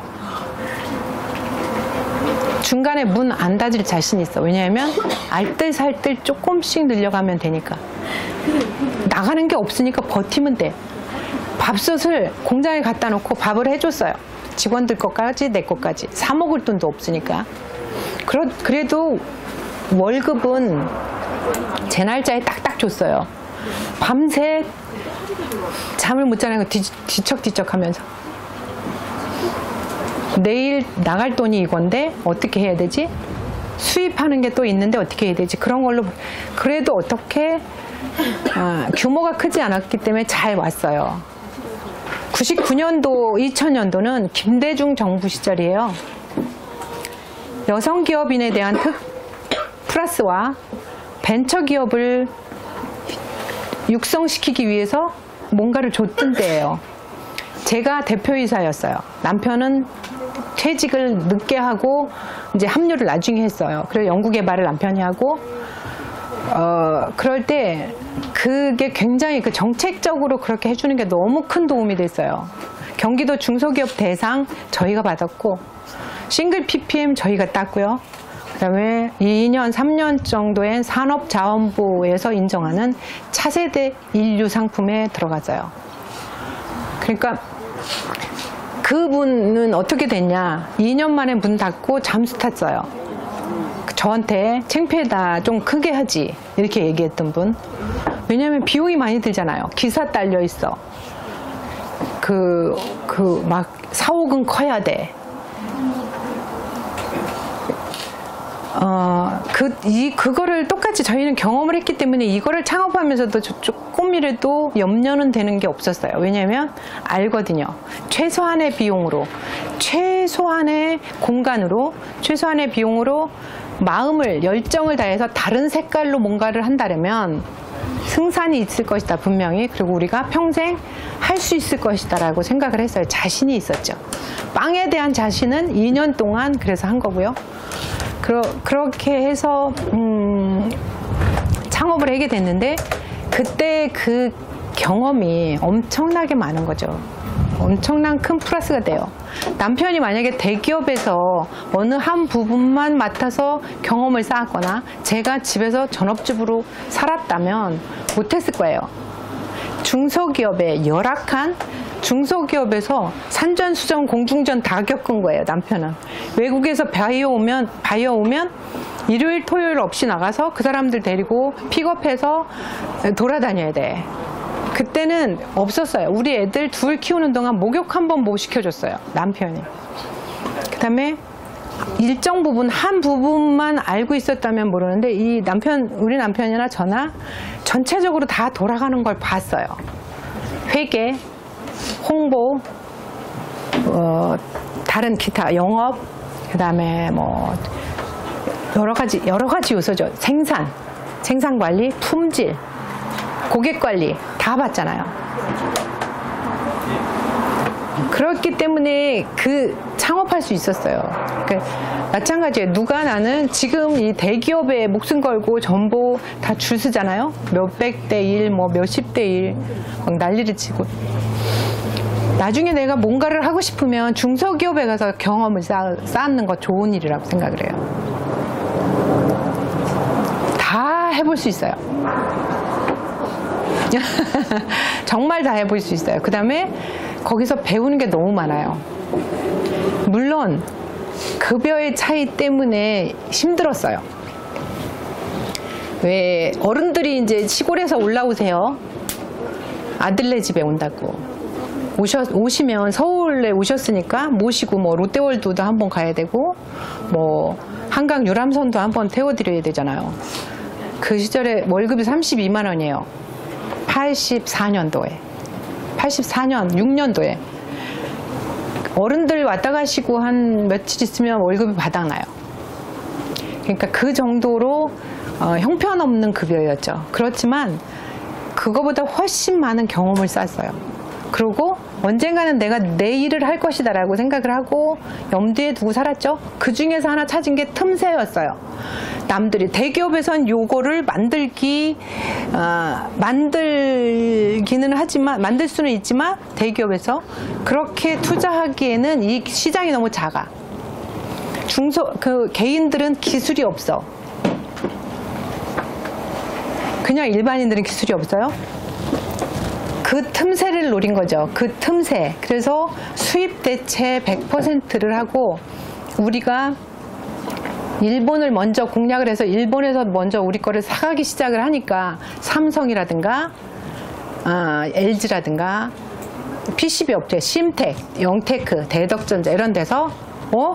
중간에 문 안 닫을 자신이 있어. 왜냐하면 알뜰살뜰 조금씩 늘려가면 되니까. 나가는 게 없으니까 버티면 돼. 밥솥을 공장에 갖다 놓고 밥을 해줬어요. 직원들 것까지 내 것까지. 사 먹을 돈도 없으니까. 그래도 월급은 제 날짜에 딱딱 줬어요. 밤새 잠을 못 자는 거 뒤척뒤척 하면서. 내일 나갈 돈이 이건데 어떻게 해야 되지? 수입하는 게 또 있는데 어떻게 해야 되지? 그런 걸로. 그래도 어떻게 규모가 크지 않았기 때문에 잘 왔어요. 99년도, 2000년도는 김대중 정부 시절이에요. 여성 기업인에 대한 플러스와 벤처 기업을 육성시키기 위해서 뭔가를 줬던 때예요. 제가 대표이사였어요. 남편은 퇴직을 늦게 하고 이제 합류를 나중에 했어요. 그래서 연구개발을 남편이 하고, 그럴 때 그게 굉장히 그 정책적으로 그렇게 해주는 게 너무 큰 도움이 됐어요. 경기도 중소기업 대상 저희가 받았고, 싱글 PPM 저희가 땄고요. 그다음에 2년, 3년 정도엔 산업자원부에서 인정하는 차세대 인류 상품에 들어갔어요. 그러니까 그분은 어떻게 됐냐? 2년 만에 문 닫고 잠수 탔어요. 저한테 창피하다, 좀 크게 하지, 이렇게 얘기했던 분. 왜냐면 비용이 많이 들잖아요. 기사 딸려 있어. 막 사옥은 커야 돼. 그거를 똑같이 저희는 경험을 했기 때문에 이거를 창업하면서도 조금이라도 염려는 되는 게 없었어요. 왜냐하면 알거든요. 최소한의 비용으로, 최소한의 공간으로, 최소한의 비용으로 마음을, 열정을 다해서 다른 색깔로 뭔가를 한다면 승산이 있을 것이다, 분명히. 그리고 우리가 평생 할 수 있을 것이다 라고 생각을 했어요. 자신이 있었죠. 빵에 대한 자신은 2년 동안 그래서 한 거고요. 그렇게 해서 창업을 하게 됐는데, 그때 그 경험이 엄청나게 많은 거죠. 엄청난 큰 플러스가 돼요. 남편이 만약에 대기업에서 어느 한 부분만 맡아서 경험을 쌓았거나 제가 집에서 전업주부로 살았다면 못했을 거예요. 중소기업의 열악한 중소기업에서 산전수전 공중전 다 겪은 거예요. 남편은 외국에서 바이어 오면 일요일 토요일 없이 나가서 그 사람들 데리고 픽업해서 돌아다녀야 돼. 그때는 없었어요. 우리 애들 둘 키우는 동안 목욕 한 번 못 시켜줬어요, 남편이. 그 다음에 일정 부분, 한 부분만 알고 있었다면 모르는데 우리 남편이나 저나 전체적으로 다 돌아가는 걸 봤어요. 회계, 홍보, 다른 기타, 영업, 그 다음에 뭐 여러 가지 요소죠. 생산 관리, 품질, 고객 관리 다 봤잖아요. 그렇기 때문에 창업할 수 있었어요. 마찬가지예요. 나는 지금 이 대기업에 목숨 걸고 전부 다 줄 서잖아요. 몇백 대 1, 뭐 몇십 대 1, 막 난리를 치고. 나중에 내가 뭔가를 하고 싶으면 중소기업에 가서 경험을 쌓는 거 좋은 일이라고 생각을 해요. 다 해볼 수 있어요. 정말 다 해볼 수 있어요. 그 다음에 거기서 배우는 게 너무 많아요. 물론 급여의 차이 때문에 힘들었어요. 왜 어른들이 이제 시골에서 올라오세요. 아들네 집에 온다고. 오시면 서울에 오셨으니까 모시고 뭐 롯데월드도 한번 가야 되고 뭐 한강 유람선도 한번 태워드려야 되잖아요. 그 시절에 월급이 32만 원이에요. 84년도에 6년도에 어른들 왔다 가시고 한 며칠 있으면 월급이 바닥나요. 그러니까 그 정도로 형편없는 급여였죠. 그렇지만 그거보다 훨씬 많은 경험을 쌓았어요. 그리고 언젠가는 내가 내 일을 할 것이다 라고 생각을 하고 염두에 두고 살았죠. 그 중에서 하나 찾은 게 틈새였어요. 남들이 대기업에선 요거를 만들기는 하지만, 만들 수는 있지만 대기업에서 그렇게 투자하기에는 이 시장이 너무 작아. 개인들은 기술이 없어. 그냥 일반인들은 기술이 없어요. 그 틈새를 노린 거죠. 그 틈새. 그래서 수입 대체 100%를 하고 우리가 일본을 먼저 공략을 해서 일본에서 먼저 우리 거를 사가기 시작을 하니까 삼성이라든가 LG라든가 PCB 업체, 심텍, 영테크, 대덕전자 이런 데서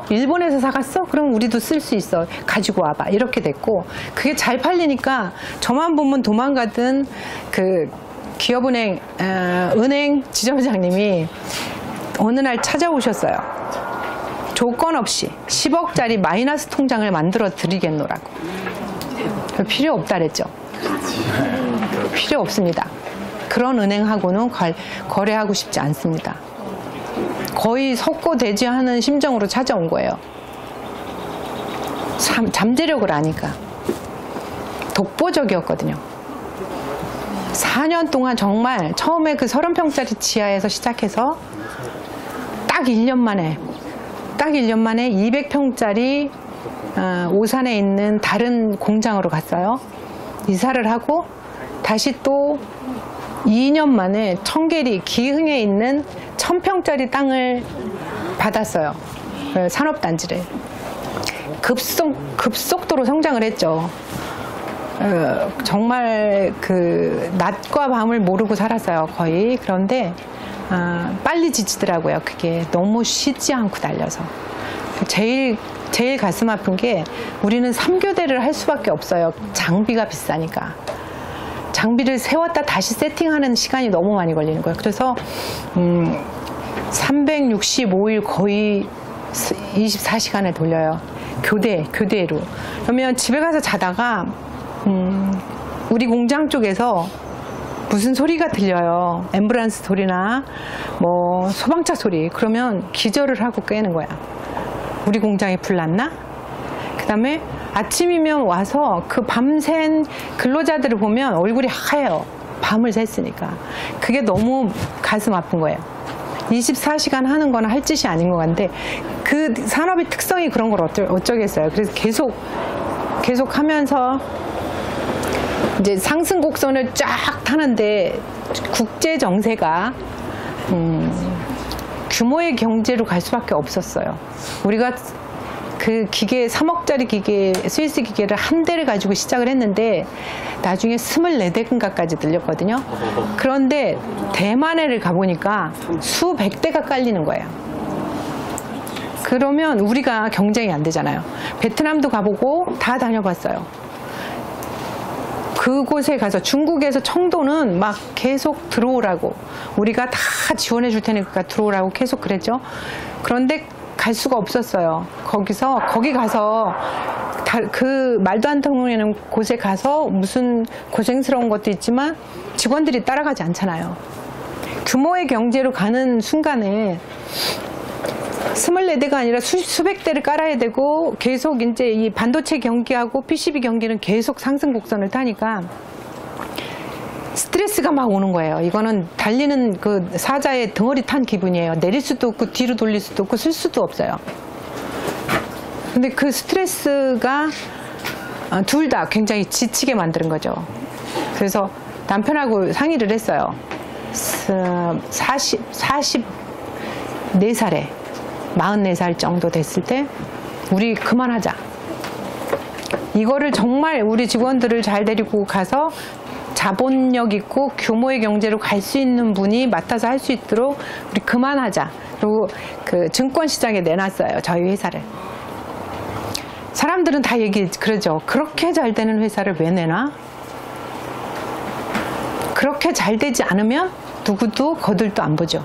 일본에서 사갔어? 그럼 우리도 쓸 수 있어. 가지고 와봐. 이렇게 됐고 그게 잘 팔리니까 저만 보면 도망가던 그 기업은행 은행 지점장님이 어느 날 찾아오셨어요. 조건 없이 10억짜리 마이너스 통장을 만들어 드리겠노라고. 필요 없다 그랬죠. 필요 없습니다. 그런 은행하고는 거래하고 싶지 않습니다. 거의 석고대죄하는 심정으로 찾아온 거예요. 잠재력을 아니까. 독보적이었거든요. 4년 동안 정말 처음에 그 30평짜리 지하에서 시작해서 딱 1년 만에 200평짜리 오산에 있는 다른 공장으로 갔어요. 이사를 하고 다시 또 2년 만에 청계리 기흥에 있는 1000평짜리 땅을 받았어요. 산업단지를. 급속도로 성장을 했죠. 정말 그 낮과 밤을 모르고 살았어요, 거의. 그런데 빨리 지치더라고요. 그게 너무 쉬지 않고 달려서. 제일 가슴 아픈 게 우리는 3교대를 할 수밖에 없어요. 장비가 비싸니까. 장비를 세웠다 다시 세팅하는 시간이 너무 많이 걸리는 거예요. 그래서 365일 거의 24시간을 돌려요. 교대로. 그러면 집에 가서 자다가 우리 공장 쪽에서 무슨 소리가 들려요. 앰뷸런스 소리나 뭐 소방차 소리. 그러면 기절을 하고 깨는 거야. 우리 공장에 불 났나? 그 다음에 아침이면 와서 그 밤샌 근로자들을 보면 얼굴이 하얘요. 밤을 샜으니까. 그게 너무 가슴 아픈 거예요. 24시간 하는 거는 할 짓이 아닌 것 같은데 그 산업의 특성이 그런 걸 어쩌겠어요. 그래서 계속 하면서 이제 상승 곡선을 쫙 타는데 국제 정세가 규모의 경제로 갈 수밖에 없었어요. 우리가 그 기계 3억짜리 기계 스위스 기계를 한 대를 가지고 시작을 했는데 나중에 24대인가까지 들렸거든요. 그런데 대만해를 가보니까 수백 대가 깔리는 거예요. 그러면 우리가 경쟁이 안 되잖아요. 베트남도 가보고 다 다녀봤어요. 그곳에 가서 중국에서 청도는 막 계속 들어오라고 우리가 다 지원해 줄 테니까 들어오라고 계속 그랬죠. 그런데 갈 수가 없었어요. 거기 가서 그 말도 안 통하는 곳에 가서 무슨 고생스러운 것도 있지만 직원들이 따라가지 않잖아요. 규모의 경제로 가는 순간에 24대가 아니라 수백 대를 깔아야 되고 계속 이제 이 반도체 경기하고 PCB 경기는 계속 상승 곡선을 타니까 스트레스가 막 오는 거예요. 이거는 달리는 그 사자의 덩어리 탄 기분이에요. 내릴 수도 없고 뒤로 돌릴 수도 없고 쓸 수도 없어요. 근데 그 스트레스가 둘 다 굉장히 지치게 만드는 거죠. 그래서 남편하고 상의를 했어요. 44살에 44살 정도 됐을 때 우리 그만하자. 이거를 정말 우리 직원들을 잘 데리고 가서 자본력 있고 규모의 경제로 갈 수 있는 분이 맡아서 할 수 있도록 우리 그만하자. 그리고 그 증권시장에 내놨어요. 저희 회사를. 사람들은 다 그러죠. 그렇게 잘 되는 회사를 왜 내놔? 그렇게 잘 되지 않으면 누구도 거들도 안 보죠.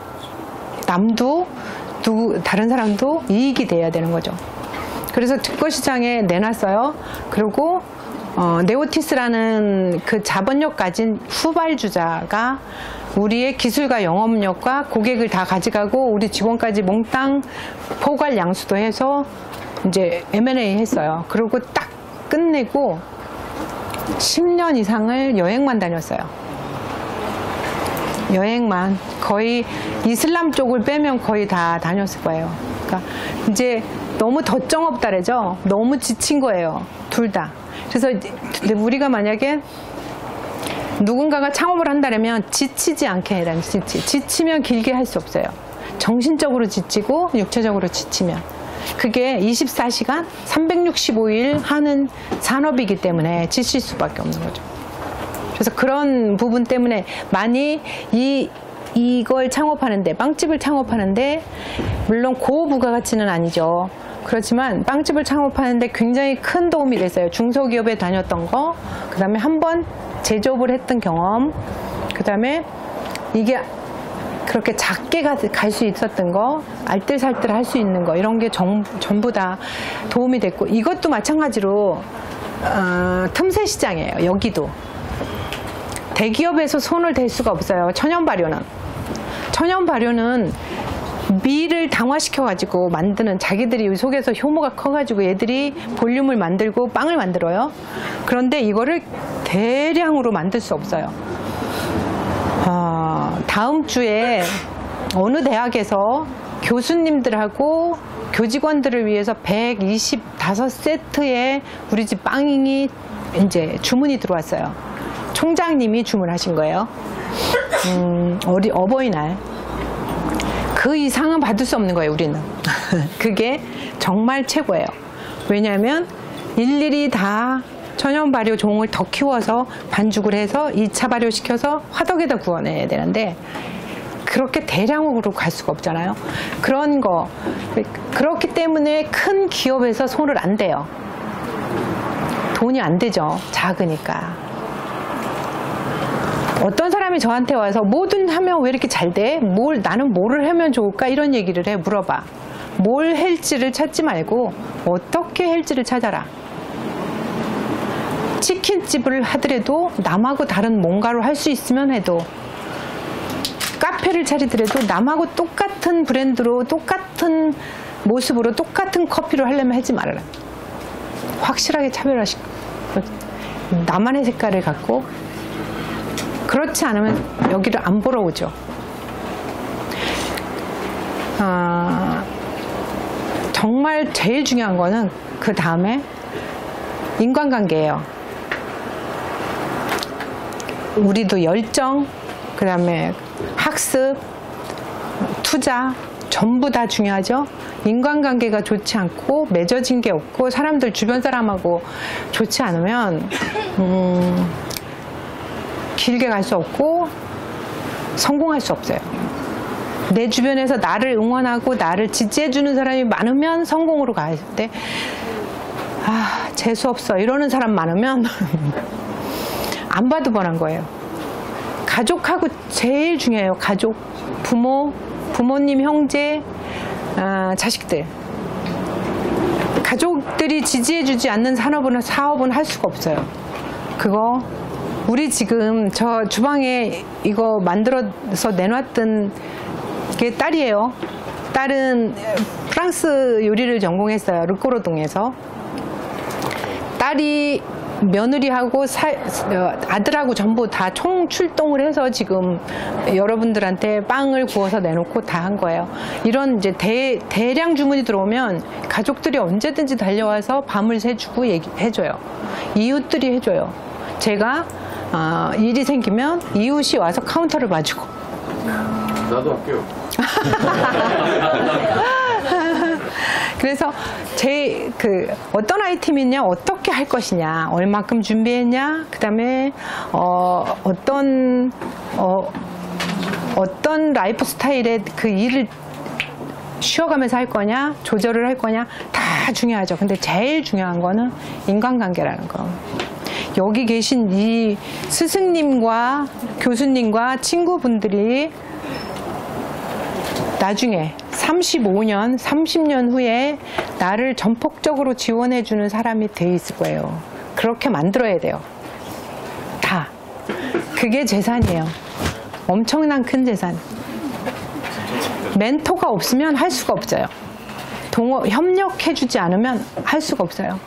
남도 다른 사람도 이익이 돼야 되는 거죠. 그래서 증권시장에 내놨어요. 그리고 네오티스라는 그 자본력 가진 후발주자가 우리의 기술과 영업력과 고객을 다 가져가고 우리 직원까지 몽땅 포괄 양수도 해서 이제 M&A 했어요. 그리고 딱 끝내고 10년 이상을 여행만 다녔어요. 여행만. 거의 이슬람 쪽을 빼면 거의 다 다녔을 거예요. 그러니까 이제 너무 덧정없다래죠. 너무 지친 거예요. 둘 다. 그래서 우리가 만약에 누군가가 창업을 한다면 지치지 않게 해라는 지치면 길게 할 수 없어요. 정신적으로 지치고 육체적으로 지치면. 그게 24시간 365일 하는 산업이기 때문에 지칠 수밖에 없는 거죠. 그래서 그런 부분 때문에 많이 이걸 창업하는데, 빵집을 창업하는데, 물론 고부가가치는 아니죠. 그렇지만 빵집을 창업하는데 굉장히 큰 도움이 됐어요. 중소기업에 다녔던 거, 그 다음에 한번 제조업을 했던 경험, 그 다음에 이게 그렇게 작게 갈 수 있었던 거, 알뜰살뜰 할 수 있는 거, 이런 게 전부 다 도움이 됐고, 이것도 마찬가지로 틈새 시장이에요. 여기도. 대기업에서 손을 댈 수가 없어요. 천연 발효는 밀을 당화시켜가지고 만드는, 자기들이 속에서 효모가 커가지고 얘들이 볼륨을 만들고 빵을 만들어요. 그런데 이거를 대량으로 만들 수 없어요. 다음 주에 어느 대학에서 교수님들하고 교직원들을 위해서 125세트의 우리 집 빵이 이제 주문이 들어왔어요. 총장님이 주문하신 거예요. 어버이날. 그 이상은 받을 수 없는 거예요, 우리는. 그게 정말 최고예요. 왜냐하면 일일이 다 천연 발효 종을 더 키워서 반죽을 해서 2차 발효시켜서 화덕에다 구워내야 되는데 그렇게 대량으로 갈 수가 없잖아요. 그런 거. 그렇기 때문에 큰 기업에서 손을 안 대요. 돈이 안 되죠. 작으니까. 어떤 사람이 저한테 와서 뭐든 하면 왜 이렇게 잘 돼? 나는 뭐를 하면 좋을까? 이런 얘기를 해. 물어봐. 뭘 할지를 찾지 말고 어떻게 할지를 찾아라. 치킨집을 하더라도 남하고 다른 뭔가를 할 수 있으면 해도, 카페를 차리더라도 남하고 똑같은 브랜드로 똑같은 모습으로 똑같은 커피를 하려면 하지 말아라. 확실하게 차별화시켜. 나만의 색깔을 갖고. 그렇지 않으면 여기를 안 보러 오죠. 정말 제일 중요한 거는 그 다음에 인간관계예요. 우리도 열정, 그 다음에 학습, 투자 전부 다 중요하죠. 인간관계가 좋지 않고 맺어진 게 없고 사람들 주변 사람하고 좋지 않으면 길게 갈 수 없고 성공할 수 없어요. 내 주변에서 나를 응원하고 나를 지지해주는 사람이 많으면 성공으로 가야 돼. 재수없어 이러는 사람 많으면 안 봐도 뻔한 거예요. 가족하고 제일 중요해요. 가족, 부모님, 형제, 자식들. 가족들이 지지해주지 않는 사업은 할 수가 없어요. 그거 우리 지금 저 주방에 이거 만들어서 내놨던 게 딸이에요. 딸은 프랑스 요리를 전공했어요. 르꼬르동에서. 딸이 며느리하고 아들하고 전부 다 총출동을 해서 지금 여러분들한테 빵을 구워서 내놓고 다 한 거예요. 이런 이제 대량 주문이 들어오면 가족들이 언제든지 달려와서 밤을 새주고 해줘요. 이웃들이 해줘요. 제가 일이 생기면 이웃이 와서 카운터를 봐주고. 나도 할게요. 그래서 어떤 아이템이냐, 어떻게 할 것이냐, 얼마큼 준비했냐, 그 다음에 어떤 라이프 스타일의 그 일을 쉬어가면서 할 거냐, 조절을 할 거냐, 다 중요하죠. 근데 제일 중요한 거는 인간관계라는 거. 여기 계신 이 스승님과 교수님과 친구분들이 나중에 35년, 30년 후에 나를 전폭적으로 지원해주는 사람이 돼 있을 거예요. 그렇게 만들어야 돼요. 다. 그게 재산이에요. 엄청난 큰 재산. 멘토가 없으면 할 수가 없어요. 협력해주지 않으면 할 수가 없어요.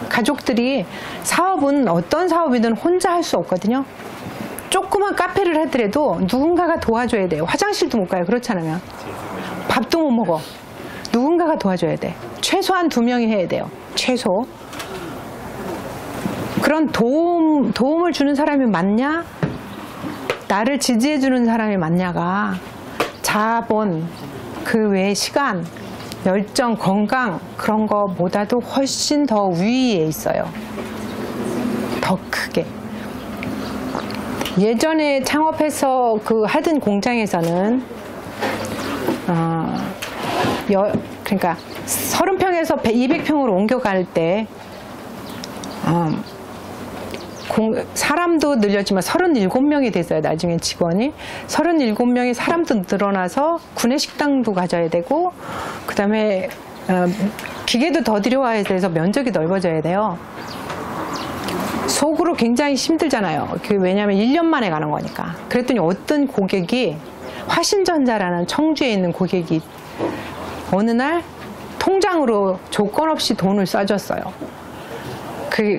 가족들이 사업은 어떤 사업이든 혼자 할 수 없거든요. 조그만 카페를 하더라도 누군가가 도와줘야 돼요. 화장실도 못 가요. 그렇지 않으면. 밥도 못 먹어. 누군가가 도와줘야 돼. 최소한 2명이 해야 돼요. 최소. 그런 도움을 주는 사람이 맞냐? 나를 지지해주는 사람이 맞냐가 자본, 그 외의 시간, 열정, 건강 그런 거보다도 훨씬 더 위에 있어요. 더 크게. 예전에 창업해서 하던 공장에서는 그러니까 30평에서 200평으로 옮겨갈 때 사람도 늘렸지만 37명이 됐어요. 나중에 직원이 37명이 사람도 늘어나서 구내식당도 가져야 되고 그 다음에 기계도 더 들여와야 돼서 면적이 넓어져야 돼요. 속으로 굉장히 힘들잖아요. 왜냐하면 1년 만에 가는 거니까. 그랬더니 어떤 고객이 화신전자라는 청주에 있는 고객이 어느 날 통장으로 조건 없이 돈을 쏴줬어요.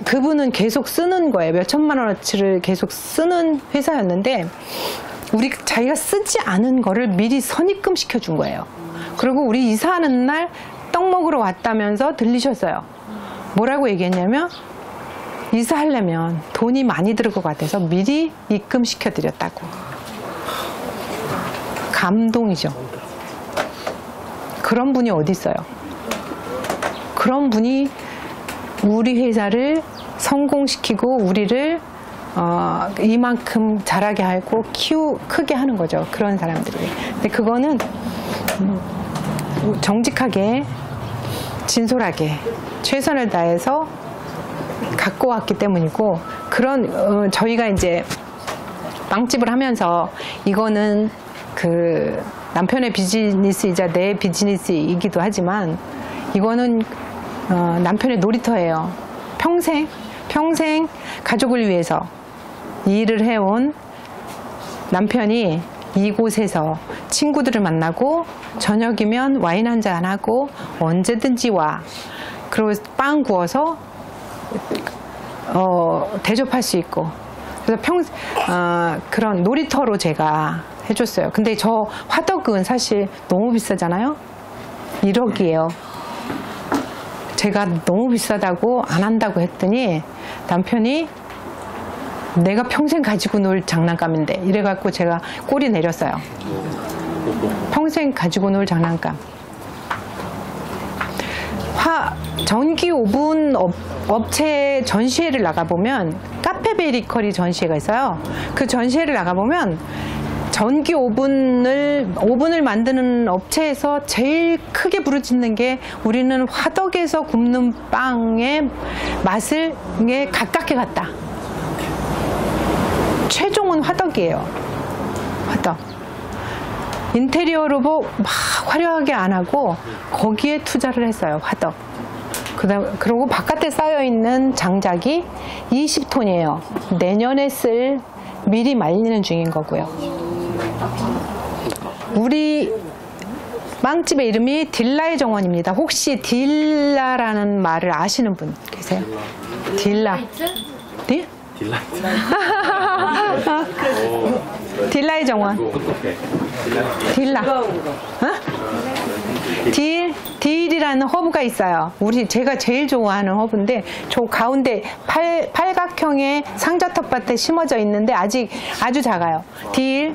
그분은 계속 쓰는 거예요. 몇 천만 원어치를 계속 쓰는 회사였는데 자기가 쓰지 않은 거를 미리 선입금 시켜준 거예요. 그리고 우리 이사하는 날 떡 먹으러 왔다면서 들리셨어요. 뭐라고 얘기했냐면 이사하려면 돈이 많이 들을 것 같아서 미리 입금시켜드렸다고. 감동이죠. 그런 분이 어디 있어요? 그런 분이 우리 회사를 성공시키고 우리를 이만큼 잘하게 하고 크게 하는 거죠. 그런 사람들이. 근데 그거는 정직하게 진솔하게 최선을 다해서 갖고 왔기 때문이고, 그런 저희가 이제 빵집을 하면서 이거는 그 남편의 비즈니스이자 내 비즈니스이기도 하지만 이거는 남편의 놀이터예요. 평생 가족을 위해서 일을 해온 남편이 이곳에서 친구들을 만나고 저녁이면 와인 한잔 하고 언제든지 와. 그리고 빵 구워서 대접할 수 있고. 그래서 그런 놀이터로 제가 해줬어요. 근데 저 화덕은 사실 너무 비싸잖아요. 1억이에요. 제가 너무 비싸다고 안 한다고 했더니 남편이 내가 평생 가지고 놀 장난감인데 이래갖고 제가 꼬리 내렸어요. 평생 가지고 놀 장난감. 전기 오븐 업체 전시회를 나가보면 카페 베이커리 전시회가 있어요. 그 전시회를 나가보면 전기 오븐을 만드는 업체에서 제일 크게 부르짖는 게 우리는 화덕에서 굽는 빵의 맛을 가깝게 갔다. 최종은 화덕이에요. 화덕. 인테리어로 막 화려하게 안 하고 거기에 투자를 했어요. 화덕. 그리고 바깥에 쌓여있는 장작이 20톤이에요. 내년에 쓸 미리 말리는 중인 거고요. 우리 빵집의 이름이 딜라의 정원입니다. 혹시 딜라라는 말을 아시는 분 계세요? 딜라. 딜라의 정원. 딜라. 딜이라는 허브가 있어요. 제가 제일 좋아하는 허브인데 저 가운데 팔각형의 상자 텃밭에 심어져 있는데 아주 작아요. 딜.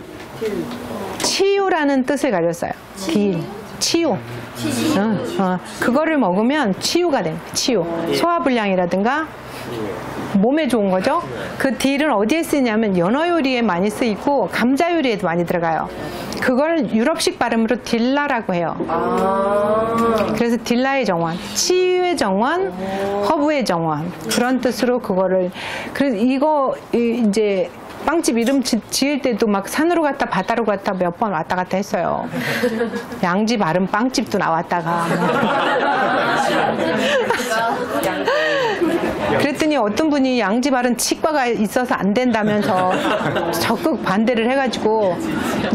치유라는 뜻을 가졌어요. 딜. 치유. 그거를 먹으면 치유가 됩니다. 치유. 소화불량이라든가 몸에 좋은 거죠. 그 딜은 어디에 쓰냐면 연어 요리에 많이 쓰이고 감자 요리에도 많이 들어가요. 그걸 유럽식 발음으로 딜라라고 해요. 그래서 딜라의 정원, 치유의 정원, 허브의 정원, 그런 뜻으로 그거를. 그래서 이거 이제 빵집 이름 지을 때도 막 산으로 갔다 바다로 갔다 몇 번 왔다 갔다 했어요. 양지 바른 빵집도 나왔다가. 그랬더니 어떤 분이 양지 바른 치과가 있어서 안 된다면서 적극 반대를 해가지고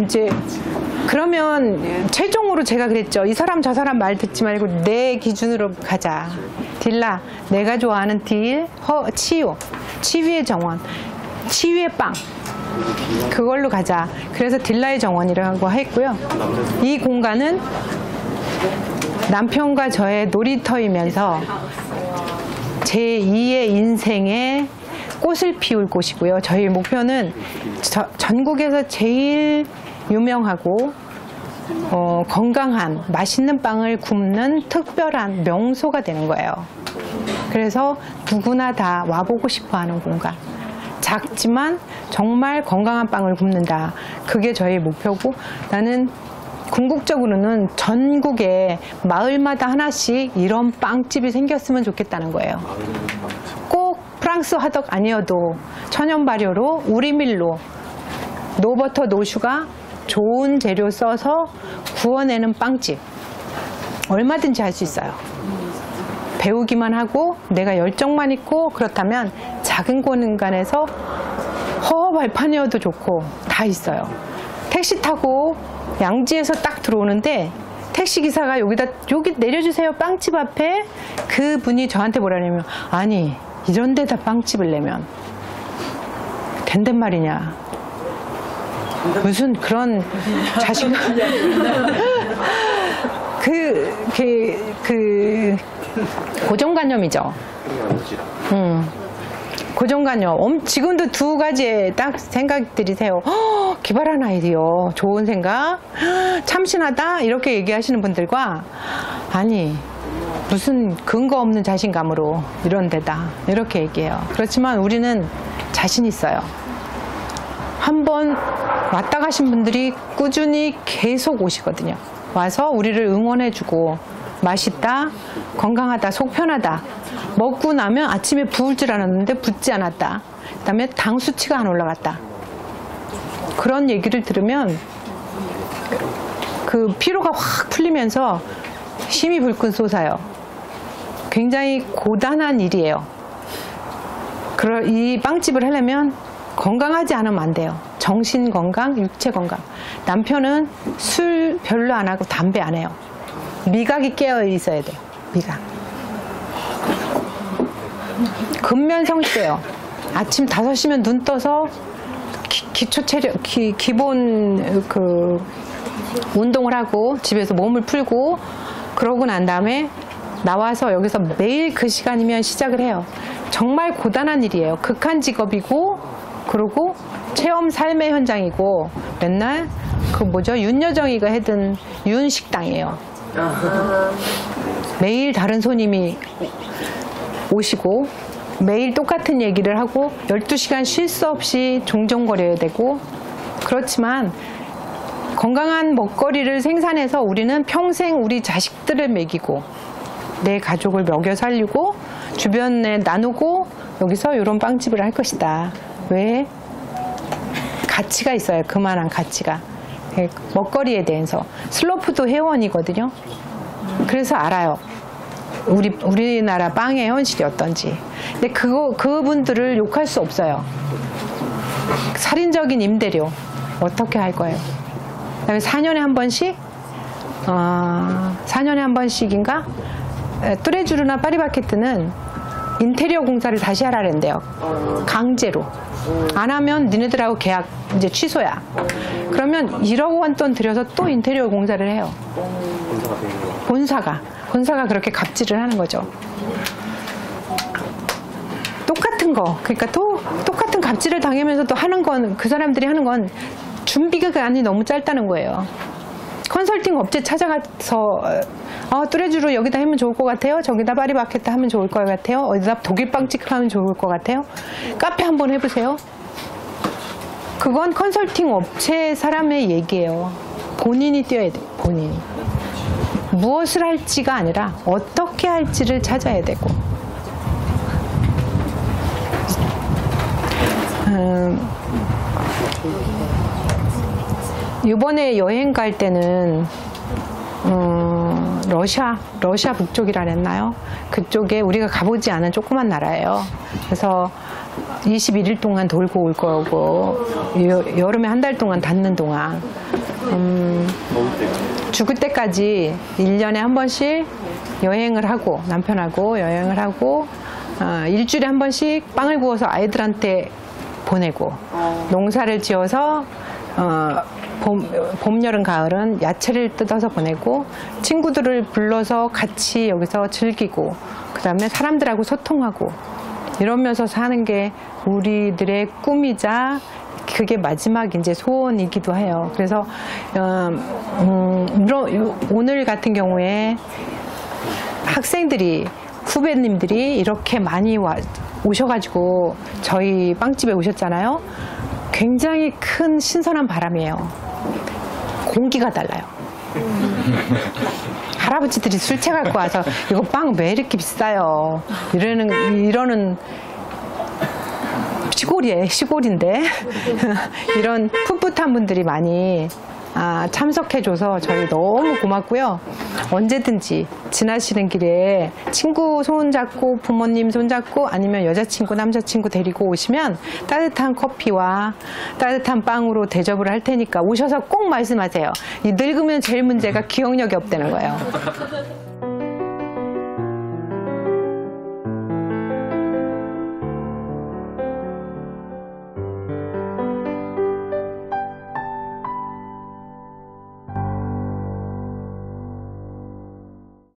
이제 그러면 최종으로 제가 그랬죠. 이 사람 저 사람 말 듣지 말고 내 기준으로 가자. 딜라, 내가 좋아하는 딜, 치유, 치유의 정원, 치유의 빵. 그걸로 가자. 그래서 딜라의 정원이라고 했고요. 이 공간은 남편과 저의 놀이터이면서 제2의 인생에 꽃을 피울 곳이고요. 저희 목표는 전국에서 제일 유명하고 건강한 맛있는 빵을 굽는 특별한 명소가 되는 거예요. 그래서 누구나 다 와보고 싶어하는 공간. 작지만 정말 건강한 빵을 굽는다. 그게 저희 목표고, 나는 궁극적으로는 전국에 마을마다 하나씩 이런 빵집이 생겼으면 좋겠다는 거예요. 꼭 프랑스 화덕 아니어도 천연 발효로 우리 밀로 노버터 노슈가 좋은 재료 써서 구워내는 빵집 얼마든지 할 수 있어요. 배우기만 하고 내가 열정만 있고 그렇다면 작은 공간에서 허허발판이어도 좋고 다 있어요. 택시 타고 양지에서 딱 들어오는데 택시기사가 여기 내려주세요 빵집 앞에. 그분이 저한테 뭐라냐면, 아니 이런 데다 빵집을 내면 된단 말이냐, 무슨 그런 자신감. 고정관념이죠. 고정관념. 지금도 두 가지에 딱 생각 들이세요. 기발한 아이디어, 좋은 생각, 참신하다 이렇게 얘기하시는 분들과 아니 무슨 근거 없는 자신감으로 이런 데다 이렇게 얘기해요. 그렇지만 우리는 자신 있어요. 한번 왔다 가신 분들이 꾸준히 계속 오시거든요. 와서 우리를 응원해주고 맛있다, 건강하다, 속 편하다, 먹고 나면 아침에 부을 줄 알았는데 붓지 않았다, 그 다음에 당 수치가 안 올라갔다, 그런 얘기를 들으면 그 피로가 확 풀리면서 힘이 불끈 솟아요. 굉장히 고단한 일이에요. 이 빵집을 하려면 건강하지 않으면 안 돼요. 정신 건강, 육체 건강. 남편은 술 별로 안 하고 담배 안 해요. 미각이 깨어 있어야 돼요. 미각. 근면성실해요. 아침 5시면 눈 떠서 기초 체력, 기본 그 운동을 하고 집에서 몸을 풀고 그러고 난 다음에 나와서 여기서 매일 그 시간이면 시작을 해요. 정말 고단한 일이에요. 극한 직업이고, 그리고 체험 삶의 현장이고, 맨날 그 뭐죠? 윤여정이가 해든 윤식당이에요. 매일 다른 손님이 오시고 매일 똑같은 얘기를 하고 12시간 쉴 수 없이 종종거려야 되고, 그렇지만 건강한 먹거리를 생산해서 우리는 평생 우리 자식들을 먹이고 내 가족을 먹여 살리고 주변에 나누고 여기서 이런 빵집을 할 것이다. 왜? 가치가 있어요. 그만한 가치가. 먹거리에 대해서. 슬로푸드 회원이거든요. 그래서 알아요. 우리나라 빵의 현실이 어떤지. 근데 그분들을 욕할 수 없어요. 살인적인 임대료 어떻게 할 거예요? 그다음에 4년에 한 번씩 4년에 한 번씩인가 뚜레쥬르나 파리바게뜨는 인테리어 공사를 다시 하라는데요. 강제로. 안 하면 니네들하고 계약 이제 취소야. 그러면 1억 원 돈 들여서 또 인테리어 공사를 해요. 본사가 그렇게 갑질을 하는 거죠. 똑같은 거. 그러니까 또 똑같은 갑질을 당하면서도 하는 건, 그 사람들이 하는 건 준비기간이 너무 짧다는 거예요. 컨설팅 업체 찾아가서 뚜레쥬르 여기다 하면 좋을 것 같아요. 저기다 파리바게뜨 하면 좋을 것 같아요. 어디다 독일 빵집 하면 좋을 것 같아요. 카페 한번 해보세요. 그건 컨설팅 업체 사람의 얘기예요. 본인이 뛰어야 돼요. 본인이. 무엇을 할지가 아니라 어떻게 할지를 찾아야 되고. 이번에 여행 갈 때는 러시아 북쪽이라 그랬나요? 그쪽에 우리가 가보지 않은 조그만 나라예요. 그래서 21일 동안 돌고 올 거고, 여름에 한 달 동안 닿는 동안 죽을 때까지 1년에 한 번씩 여행을 하고, 남편하고 여행을 하고, 일주일에 한 번씩 빵을 구워서 아이들한테 보내고, 농사를 지어서 봄, 여름, 가을은 야채를 뜯어서 보내고, 친구들을 불러서 같이 여기서 즐기고, 그 다음에 사람들하고 소통하고, 이러면서 사는 게 우리들의 꿈이자 그게 마지막 이제 소원이기도 해요. 그래서 오늘 같은 경우에 학생들이, 후배님들이 이렇게 많이 오셔가지고 저희 빵집에 오셨잖아요. 굉장히 큰 신선한 바람이에요. 공기가 달라요. 할아버지들이 술 채갖고 와서 이거 빵 왜 이렇게 비싸요? 이러는 시골인데 이런 풋풋한 분들이 많이 참석해줘서 저희 너무 고맙고요. 언제든지 지나시는 길에 친구 손잡고, 부모님 손잡고, 아니면 여자친구, 남자친구 데리고 오시면 따뜻한 커피와 따뜻한 빵으로 대접을 할 테니까 오셔서 꼭 말씀하세요. 늙으면 제일 문제가 기억력이 없다는 거예요.